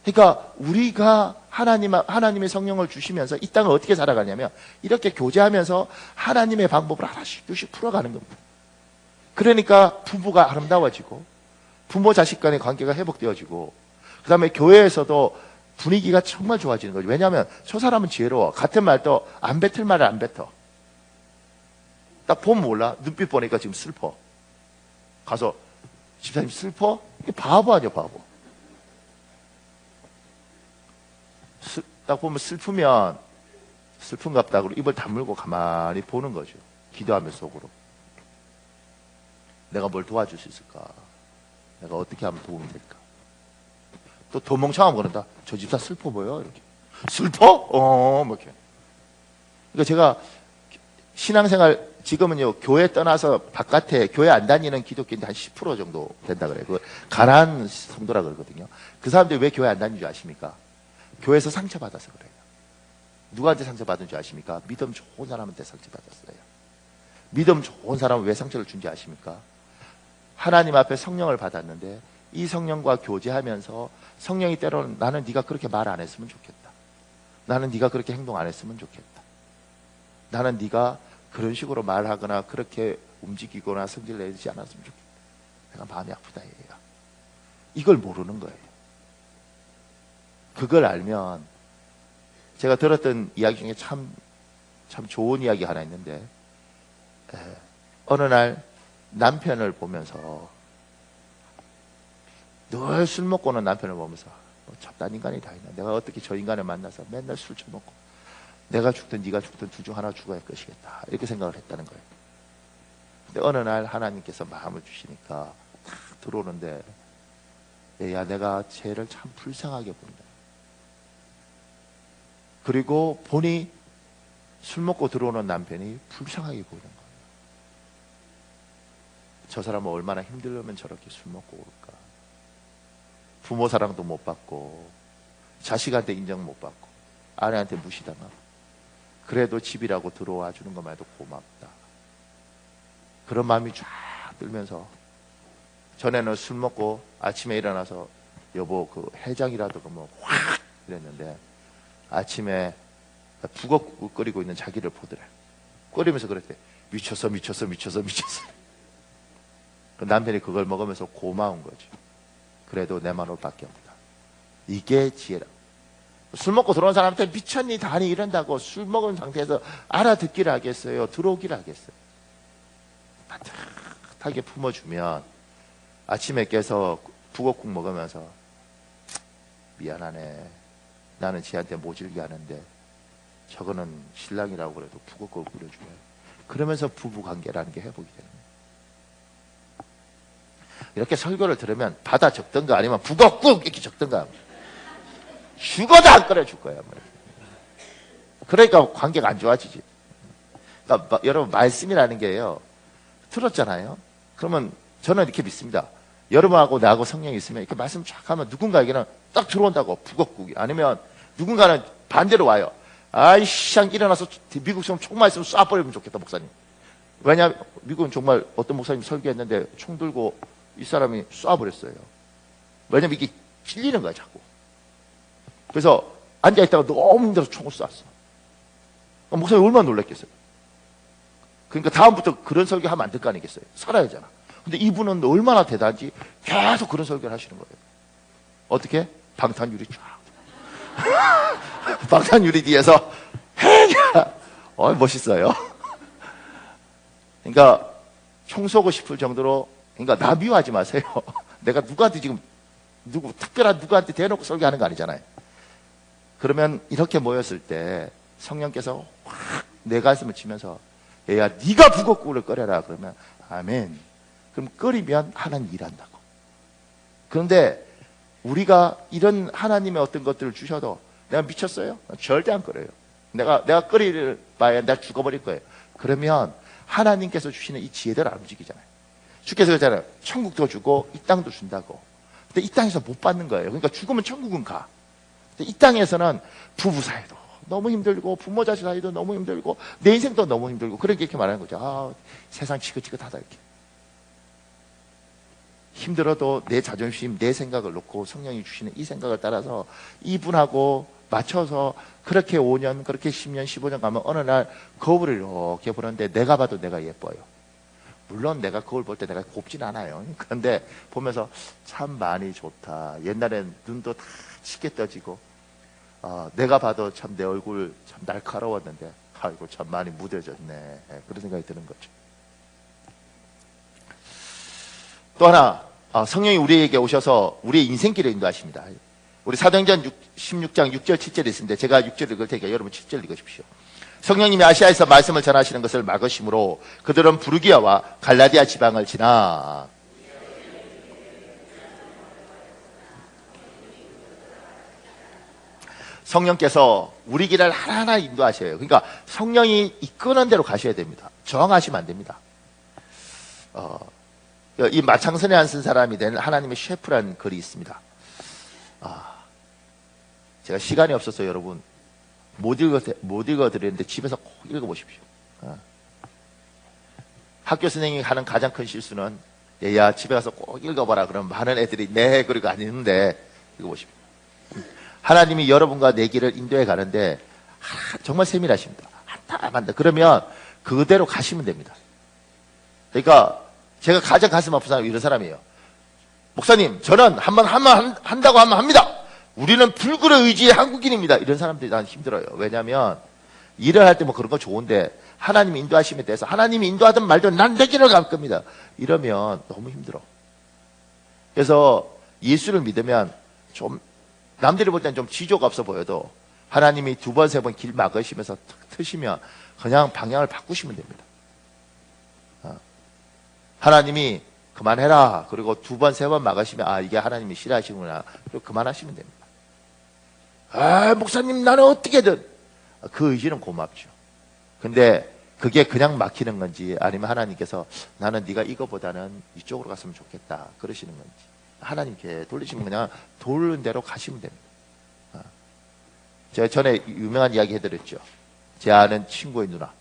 그러니까 우리가 하나님의 성령을 주시면서 이 땅을 어떻게 살아가냐면 이렇게 교제하면서 하나님의 방법을 하나씩 둘씩 풀어가는 겁니다. 그러니까 부부가 아름다워지고 부모 자식 간의 관계가 회복되어지고 그 다음에 교회에서도 분위기가 정말 좋아지는 거죠. 왜냐하면 저 사람은 지혜로워. 같은 말도 안 뱉을 말을 안 뱉어. 딱 보면 몰라. 눈빛 보니까 지금 슬퍼. 가서 집사님 슬퍼? 이게 바보 아니야 바보. 딱 보면 슬프면 슬픈갑다 그러고 입을 다물고 가만히 보는 거죠. 기도하면서 속으로. 내가 뭘 도와줄 수 있을까? 내가 어떻게 하면 도움이 될까? 또 더 멍청하면 그런다. 저 집사 슬퍼 보여? 이렇게. 슬퍼? 뭐 이렇게. 그러니까 제가 신앙생활 지금은요, 교회 떠나서 바깥에 교회 안 다니는 기독교인들 한 10% 정도 된다 그래요. 그 가난한 성도라 그러거든요. 그 사람들이 왜 교회 안 다니는 줄 아십니까? 교회에서 상처받아서 그래요. 누구한테 상처받은 줄 아십니까? 믿음 좋은 사람한테 상처받았어요. 믿음 좋은 사람은 왜 상처를 준지 아십니까? 하나님 앞에 성령을 받았는데 이 성령과 교제하면서 성령이 때로는 나는 네가 그렇게 말 안 했으면 좋겠다. 나는 네가 그렇게 행동 안 했으면 좋겠다. 나는 네가 그런 식으로 말하거나 그렇게 움직이거나 성질 내지 않았으면 좋겠다. 내가 마음이 아프다 얘야. 이걸 모르는 거예요. 그걸 알면 제가 들었던 이야기 중에 참 좋은 이야기 하나 있는데 어느 날 남편을 보면서 늘 술 먹고 오는 남편을 보면서 참난 인간이 다 있나. 내가 어떻게 저 인간을 만나서 맨날 술 처먹고 내가 죽든 네가 죽든 둘 중 하나 죽어야 할 것이겠다. 이렇게 생각을 했다는 거예요. 근데 어느 날 하나님께서 마음을 주시니까 탁 들어오는데 야 내가 쟤를 참 불쌍하게 본다. 그리고 보니 술 먹고 들어오는 남편이 불쌍하게 보이는 거예요. 저 사람은 얼마나 힘들면 저렇게 술 먹고 올까. 부모 사랑도 못 받고 자식한테 인정 못 받고 아내한테 무시당하고 그래도 집이라고 들어와 주는 것만 해도 고맙다. 그런 마음이 쫙 들면서 전에는 술 먹고 아침에 일어나서 여보 그 해장이라도 그러면 확 이랬는데 아침에 북엇국을 끓이고 있는 자기를 보더래. 끓이면서 그랬대. 미쳤어. 그 남편이 그걸 먹으면서 고마운 거죠. 그래도 내 마음을 바뀌었다. 이게 지혜라. 술 먹고 들어온 사람한테 미쳤니 다니 이런다고 술 먹은 상태에서 알아듣기를 하겠어요? 들어오기를 하겠어요? 따뜻하게 품어주면 아침에 깨서 북엇국 먹으면서 미안하네. 나는 지한테 모질게 하는데 저거는 신랑이라고 그래도 북엇국을 끓여줘요. 그러면서 부부관계라는 게 회복이 되는 거예요. 이렇게 설교를 들으면 받아 적던가 아니면 북엇국 이렇게 적던가 죽어도 안 끓여줄 거야. 그러니까 관계가 안 좋아지지. 그러니까 여러분 말씀이라는 게요. 들었잖아요. 그러면 저는 이렇게 믿습니다. 여러분하고 나하고 성령이 있으면 이렇게 말씀 쫙 하면 누군가에게는 딱 들어온다고 북엇국이. 아니면 누군가는 반대로 와요. 아이씨 일어나서 미국처럼 총만 있으면 쏴버리면 좋겠다 목사님. 왜냐하면 미국은 정말 어떤 목사님 설교했는데 총 들고 이 사람이 쏴버렸어요. 왜냐면 이게 찔리는 거야 자꾸. 그래서 앉아있다가 너무 힘들어서 총을 쐈어. 목사님 얼마나 놀랐겠어요. 그러니까 다음부터 그런 설교 하면 안 될 거 아니겠어요. 살아야잖아. 근데 이분은 얼마나 대단한지 계속 그런 설교를 하시는 거예요. 어떻게? 방탄유리 쫙. 방탄유리 뒤에서 멋있어요. 그러니까 총 쏘고 싶을 정도로 그러니까 나 미워하지 마세요. 내가 누구한테 지금 특별한 누구한테 대놓고 설교하는 거 아니잖아요. 그러면 이렇게 모였을 때 성령께서 확 내 가슴을 치면서 얘야 네가 북엇국을 끓여라 그러면 아멘. 그럼 끓이면 하나님 일한다고. 그런데 우리가 이런 하나님의 어떤 것들을 주셔도 내가 미쳤어요? 절대 안 끓여요. 내가 끓일 바에 내가 죽어버릴 거예요. 그러면 하나님께서 주시는 이 지혜대로 안 움직이잖아요. 주께서 그러잖아요. 천국도 주고 이 땅도 준다고. 근데 이 땅에서 못 받는 거예요. 그러니까 죽으면 천국은 가. 근데 이 땅에서는 부부 사이도 너무 힘들고 부모 자식 사이도 너무 힘들고 내 인생도 너무 힘들고 그렇게 이렇게 말하는 거죠. 아, 세상 지긋지긋하다 이렇게. 힘들어도 내 자존심, 내 생각을 놓고 성령이 주시는 이 생각을 따라서 이분하고 맞춰서 그렇게 5년, 그렇게 10년, 15년 가면 어느 날 거울을 이렇게 보는데 내가 봐도 내가 예뻐요. 물론 내가 거울 볼 때 내가 곱진 않아요. 그런데 보면서 참 많이 좋다. 옛날엔 눈도 다 짙게 떠지고 내가 봐도 참 내 얼굴 참 날카로웠는데 아이고 참 많이 무뎌졌네. 그런 생각이 드는 거죠. 또 하나 성령이 우리에게 오셔서 우리의 인생길을 인도하십니다. 우리 사도행전 16장 6절 7절에 있습니다. 제가 6절 읽을 테니까 여러분 7절 읽으십시오. 성령님이 아시아에서 말씀을 전하시는 것을 막으심으로 그들은 부르기아와 갈라디아 지방을 지나 성령께서 우리 길을 하나하나 인도하셔요. 그러니까 성령이 이끄는 대로 가셔야 됩니다. 저항하시면 안 됩니다. 이 마창선에 안 쓴 사람이 된 하나님의 셰프라는 글이 있습니다. 제가 시간이 없어서 여러분 못 읽어드리는데 집에서 꼭 읽어보십시오. 학교 선생님이 하는 가장 큰 실수는 얘야 집에 가서 꼭 읽어봐라 그러면 많은 애들이 네 그리고 안 읽는데 읽어보십시오. 하나님이 여러분과 내 길을 인도해 가는데 정말 세밀하십니다. 한다 그러면 그대로 가시면 됩니다. 그러니까 제가 가장 가슴 아픈 사람이 이런 사람이에요. 목사님 저는 한번 한다고 하면 합니다. 우리는 불굴의 의지의 한국인입니다. 이런 사람들이 난 힘들어요. 왜냐하면 일을 할 때 뭐 그런 거 좋은데 하나님이 인도하심에 대해서 하나님이 인도하든 말든 난 내 길을 갈 겁니다. 이러면 너무 힘들어. 그래서 예수를 믿으면 좀 남들이 볼 때는 좀 지조가 없어 보여도 하나님이 두 번, 세 번 길 막으시면서 트시면 그냥 방향을 바꾸시면 됩니다. 하나님이 그만해라. 그리고 두 번, 세 번 막으시면 이게 하나님이 싫어하시구나. 그리고 그만하시면 됩니다. 목사님 나는 어떻게든. 그 의지는 고맙죠. 근데 그게 그냥 막히는 건지 아니면 하나님께서 나는 네가 이거보다는 이쪽으로 갔으면 좋겠다 그러시는 건지 하나님께 돌리시면 그냥 돌는 대로 가시면 됩니다. 제가 전에 유명한 이야기 해드렸죠. 제 아는 친구의 누나.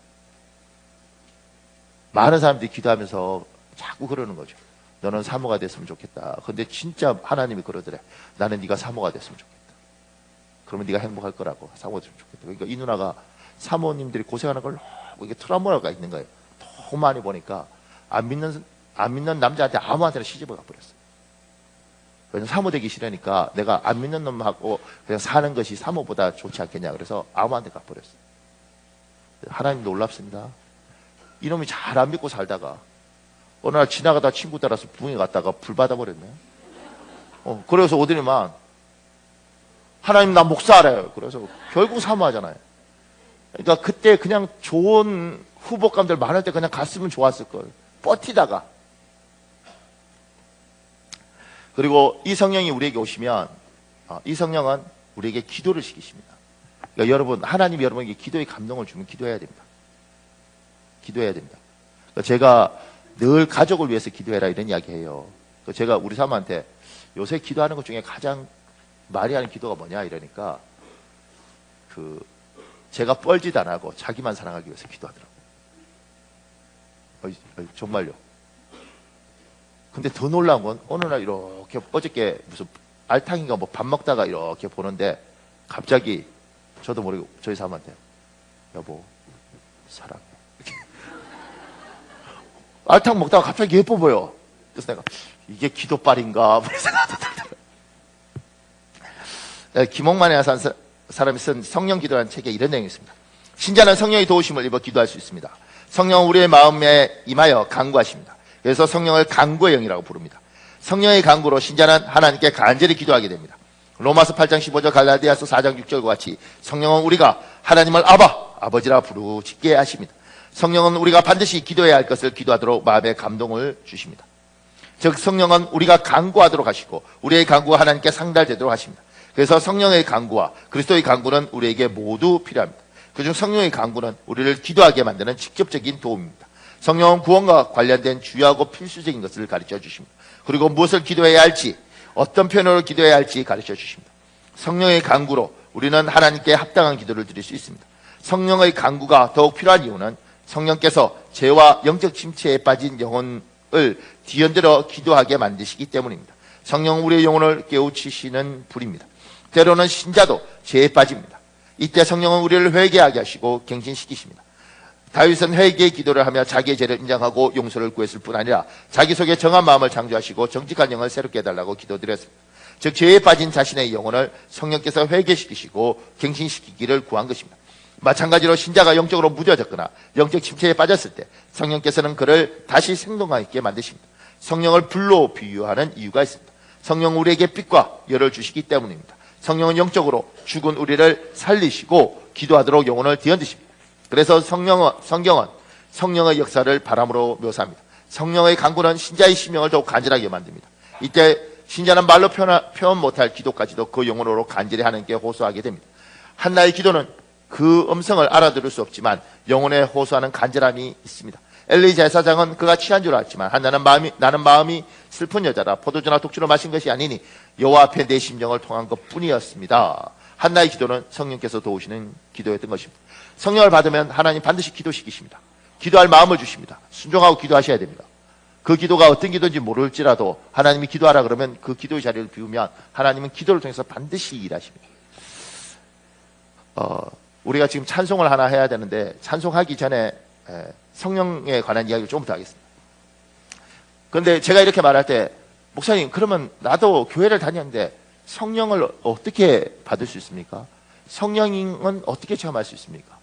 많은 사람들이 기도하면서 자꾸 그러는 거죠. 너는 사모가 됐으면 좋겠다. 근데 진짜 하나님이 그러더래. 나는 네가 사모가 됐으면 좋겠다. 그러면 네가 행복할 거라고. 사모가 됐으면 좋겠다. 그러니까 이 누나가 사모님들이 고생하는 걸 너무 이게 트라우마가 있는 거예요. 너무 많이 보니까 안 믿는 남자한테 아무한테나 시집을 가버렸어요. 왜냐면 사모 되기 싫으니까 내가 안 믿는 놈하고 그냥 사는 것이 사모보다 좋지 않겠냐. 그래서 아무한테 가버렸어요. 하나님 놀랍습니다. 이놈이 잘 안 믿고 살다가 어느 날 지나가다 친구 따라서 부흥에 갔다가 불 받아버렸네. 그래서 오더니만 하나님 나 목사래요. 그래서 결국 사모하잖아요. 그러니까 그때 그냥 좋은 후보감들 많을 때 그냥 갔으면 좋았을 걸. 버티다가. 그리고 이 성령이 우리에게 오시면 이 성령은 우리에게 기도를 시키십니다. 그러니까 여러분 하나님이 여러분에게 기도의 감동을 주면 기도해야 됩니다. 기도해야 됩니다. 그러니까 제가 늘 가족을 위해서 기도해라 이런 이야기해요. 그러니까 제가 우리 사모한테 요새 기도하는 것 중에 가장 많이 하는 기도가 뭐냐 이러니까 제가 뻘짓 안 하고 자기만 사랑하기 위해서 기도하더라고요. 정말요. 근데 더 놀라운 건 어느 날 이렇게 어저께 무슨 알탕인가 뭐 밥 먹다가 이렇게 보는데 갑자기 저도 모르게 저희 사모한테 여보 사랑해. 알탕 먹다가 갑자기 예뻐 보여. 그래서 내가 이게 기도빨인가 김홍만에 산 사람이 쓴 성령 기도라는 책에 이런 내용이 있습니다. 신자는 성령의 도우심을 입어 기도할 수 있습니다. 성령은 우리의 마음에 임하여 간구하십니다. 그래서 성령을 간구의 영이라고 부릅니다. 성령의 간구로 신자는 하나님께 간절히 기도하게 됩니다. 로마서 8장 15절 갈라디아서 4장 6절과 같이 성령은 우리가 하나님을 아버지라 부르짖게 하십니다. 성령은 우리가 반드시 기도해야 할 것을 기도하도록 마음의 감동을 주십니다. 즉 성령은 우리가 간구하도록 하시고 우리의 간구가 하나님께 상달되도록 하십니다. 그래서 성령의 간구와 그리스도의 간구는 우리에게 모두 필요합니다. 그중 성령의 간구는 우리를 기도하게 만드는 직접적인 도움입니다. 성령은 구원과 관련된 주요하고 필수적인 것을 가르쳐 주십니다. 그리고 무엇을 기도해야 할지 어떤 표현으로 기도해야 할지 가르쳐 주십니다. 성령의 간구로 우리는 하나님께 합당한 기도를 드릴 수 있습니다. 성령의 간구가 더욱 필요한 이유는 성령께서 죄와 영적 침체에 빠진 영혼을 뒤흔들어 기도하게 만드시기 때문입니다. 성령은 우리의 영혼을 깨우치시는 불입니다. 때로는 신자도 죄에 빠집니다. 이때 성령은 우리를 회개하게 하시고 갱신시키십니다. 다윗은 회개의 기도를 하며 자기의 죄를 인정하고 용서를 구했을 뿐 아니라 자기 속에 정한 마음을 창조하시고 정직한 영을 새롭게 해달라고 기도드렸습니다. 즉 죄에 빠진 자신의 영혼을 성령께서 회개시키시고 갱신시키기를 구한 것입니다. 마찬가지로 신자가 영적으로 무뎌졌거나 영적 침체에 빠졌을 때 성령께서는 그를 다시 생동감 있게 만드십니다. 성령을 불로 비유하는 이유가 있습니다. 성령은 우리에게 빛과 열을 주시기 때문입니다. 성령은 영적으로 죽은 우리를 살리시고 기도하도록 영혼을 뒤흔드십니다. 그래서 성경은 성령의 역사를 바람으로 묘사합니다. 성령의 간구는 신자의 심령을 더욱 간절하게 만듭니다. 이때 신자는 말로 표현 못할 기도까지도 그 영혼으로 간절히 하나님께 호소하게 됩니다. 한나의 기도는 그 음성을 알아들을 수 없지만 영혼에 호소하는 간절함이 있습니다. 엘리 제사장은 그가 취한 줄 알았지만 나는 마음이 슬픈 여자라 포도주나 독주를 마신 것이 아니니 여호와 앞에 내 심정을 통한 것뿐이었습니다. 한나의 기도는 성령께서 도우시는 기도였던 것입니다. 성령을 받으면 하나님 반드시 기도시키십니다. 기도할 마음을 주십니다. 순종하고 기도하셔야 됩니다. 그 기도가 어떤 기도인지 모를지라도 하나님이 기도하라 그러면 그 기도의 자리를 비우면 하나님은 기도를 통해서 반드시 일하십니다. 우리가 지금 찬송을 하나 해야 되는데 찬송하기 전에 성령에 관한 이야기를 조금 더 하겠습니다. 그런데 제가 이렇게 말할 때 목사님 그러면 나도 교회를 다녔는데 성령을 어떻게 받을 수 있습니까? 성령은 어떻게 체험할 수 있습니까?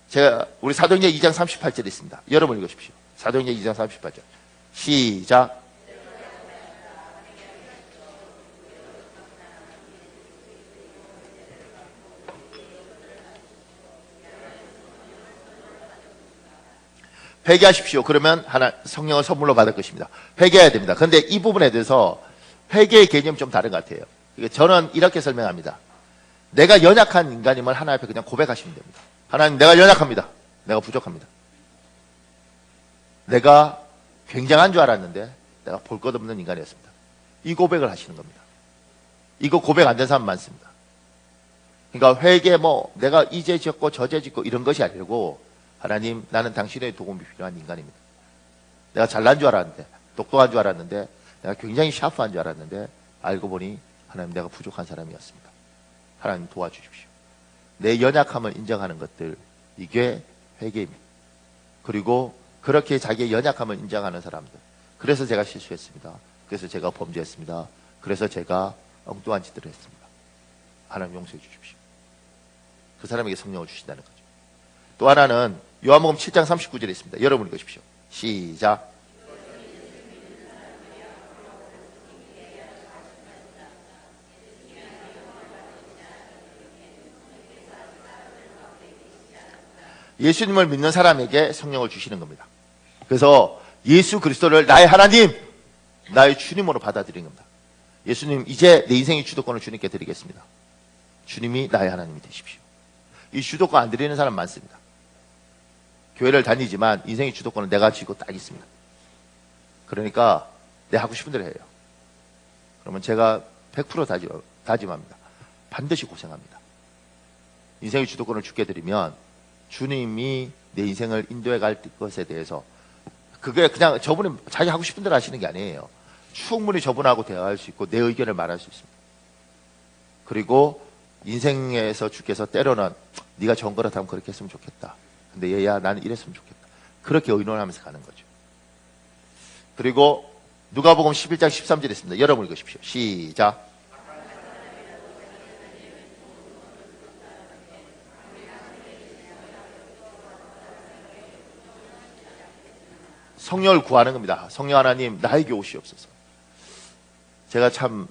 제가 우리 사도행전 2장 38절에 있습니다. 여러분 읽으십시오. 사도행전 2장 38절 시작. 회개하십시오. 그러면 성령을 선물로 받을 것입니다. 회개해야 됩니다. 그런데 이 부분에 대해서 회개의 개념이 좀 다른 것 같아요. 저는 이렇게 설명합니다. 내가 연약한 인간임을 하나님 앞에 그냥 고백하시면 됩니다. 하나님, 내가 연약합니다. 내가 부족합니다. 내가 굉장한 줄 알았는데 내가 볼 것 없는 인간이었습니다. 이 고백을 하시는 겁니다. 이거 고백 안 된 사람 많습니다. 그러니까 회개 내가 이죄 짓고 저죄 짓고 이런 것이 아니고 하나님, 나는 당신의 도움이 필요한 인간입니다. 내가 잘난 줄 알았는데, 똑똑한 줄 알았는데, 내가 굉장히 샤프한 줄 알았는데 알고 보니 하나님, 내가 부족한 사람이었습니다. 하나님 도와주십시오. 내 연약함을 인정하는 것들, 이게 회개입니다. 그리고 그렇게 자기의 연약함을 인정하는 사람들, 그래서 제가 실수했습니다. 그래서 제가 범죄했습니다. 그래서 제가 엉뚱한 짓들을 했습니다. 하나님 용서해 주십시오. 그 사람에게 성령을 주신다는 거죠. 또 하나는 요한복음 7장 39절에 있습니다. 여러분 읽으십시오. 시작. 예수님을 믿는 사람에게 성령을 주시는 겁니다. 그래서 예수 그리스도를 나의 하나님, 나의 주님으로 받아들이는 겁니다. 예수님, 이제 내 인생의 주도권을 주님께 드리겠습니다. 주님이 나의 하나님이 되십시오. 이 주도권 안 드리는 사람 많습니다. 교회를 다니지만 인생의 주도권은 내가 쥐고 딱 있습니다. 그러니까 내 하고 싶은 대로 해요. 그러면 제가 100% 다짐합니다. 반드시 고생합니다. 인생의 주도권을 주게 드리면 주님이 내 인생을 인도해 갈 것에 대해서 그게 그냥 저분이 자기 하고 싶은 대로 하시는 게 아니에요. 충분히 저분하고 대화할 수 있고 내 의견을 말할 수 있습니다. 그리고 인생에서 주께서 때로는 네가 좋은 거라면 그렇게 했으면 좋겠다. 근데 얘야 나는 이랬으면 좋겠다. 그렇게 의논하면서 가는 거죠. 그리고 누가복음 11장 13절에 있습니다. 여러분 읽으십시오. 시작. 성령을 구하는 겁니다. 성령 하나님 나에게 오시옵소서. 제가 참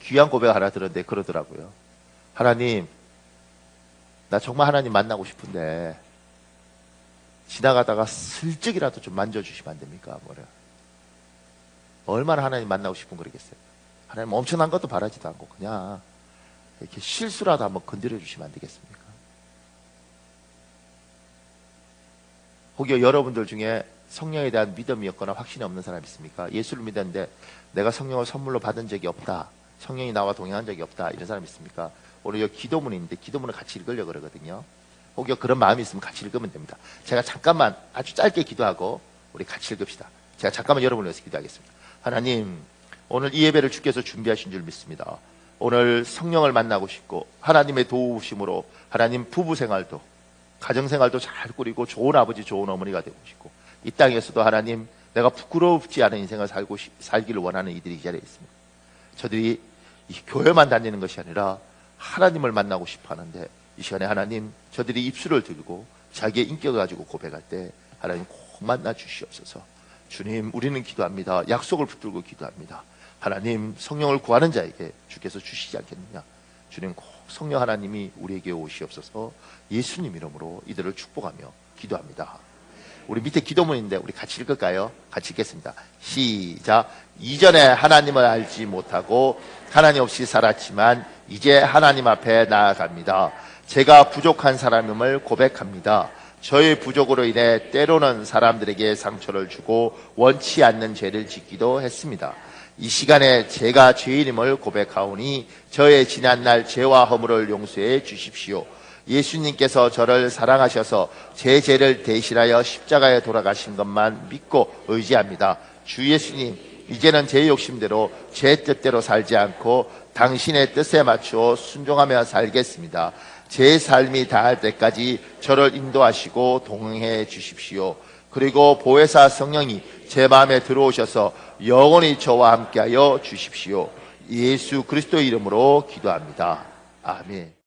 귀한 고백 하나 들었는데 그러더라고요. 하나님, 나 정말 하나님 만나고 싶은데 지나가다가 슬쩍이라도 좀 만져주시면 안 됩니까? 얼마나 하나님 만나고 싶은 거겠어요. 하나님 엄청난 것도 바라지도 않고 그냥 이렇게 실수라도 한번 건드려 주시면 안 되겠습니까? 혹여 여러분들 중에 성령에 대한 믿음이 없거나 확신이 없는 사람 있습니까? 예수를 믿었는데 내가 성령을 선물로 받은 적이 없다, 성령이 나와 동행한 적이 없다, 이런 사람 있습니까? 오늘 여기 기도문이 있는데 기도문을 같이 읽으려고 그러거든요. 혹여 그런 마음이 있으면 같이 읽으면 됩니다. 제가 잠깐만 아주 짧게 기도하고 우리 같이 읽읍시다. 제가 잠깐만 여러분을 위해서 기도하겠습니다. 하나님, 오늘 이 예배를 주께서 준비하신 줄 믿습니다. 오늘 성령을 만나고 싶고 하나님의 도우심으로 하나님 부부 생활도 가정생활도 잘 꾸리고 좋은 아버지 좋은 어머니가 되고 싶고 이 땅에서도 하나님 내가 부끄럽지 않은 인생을 살기를 원하는 이들이 이 자리에 있습니다. 저들이 이 교회만 다니는 것이 아니라 하나님을 만나고 싶어 하는데 이 시간에 하나님 저들이 입술을 들고 자기의 인격을 가지고 고백할 때 하나님 꼭 만나 주시옵소서. 주님, 우리는 기도합니다. 약속을 붙들고 기도합니다. 하나님, 성령을 구하는 자에게 주께서 주시지 않겠느냐. 주님, 꼭 성령 하나님이 우리에게 오시옵소서. 예수님 이름으로 이들을 축복하며 기도합니다. 우리 밑에 기도문인데 우리 같이 읽을까요? 같이 읽겠습니다. 시작. 이전에 하나님을 알지 못하고 하나님 없이 살았지만 이제 하나님 앞에 나아갑니다. 제가 부족한 사람임을 고백합니다. 저의 부족으로 인해 때로는 사람들에게 상처를 주고 원치 않는 죄를 짓기도 했습니다. 이 시간에 제가 죄인임을 고백하오니 저의 지난날 죄와 허물을 용서해 주십시오. 예수님께서 저를 사랑하셔서 제 죄를 대신하여 십자가에 돌아가신 것만 믿고 의지합니다. 주 예수님, 이제는 제 욕심대로 제 뜻대로 살지 않고 당신의 뜻에 맞추어 순종하며 살겠습니다. 제 삶이 다할 때까지 저를 인도하시고 동행해 주십시오. 그리고 보혜사 성령이 제 마음에 들어오셔서 영원히 저와 함께하여 주십시오. 예수 그리스도 이름으로 기도합니다. 아멘.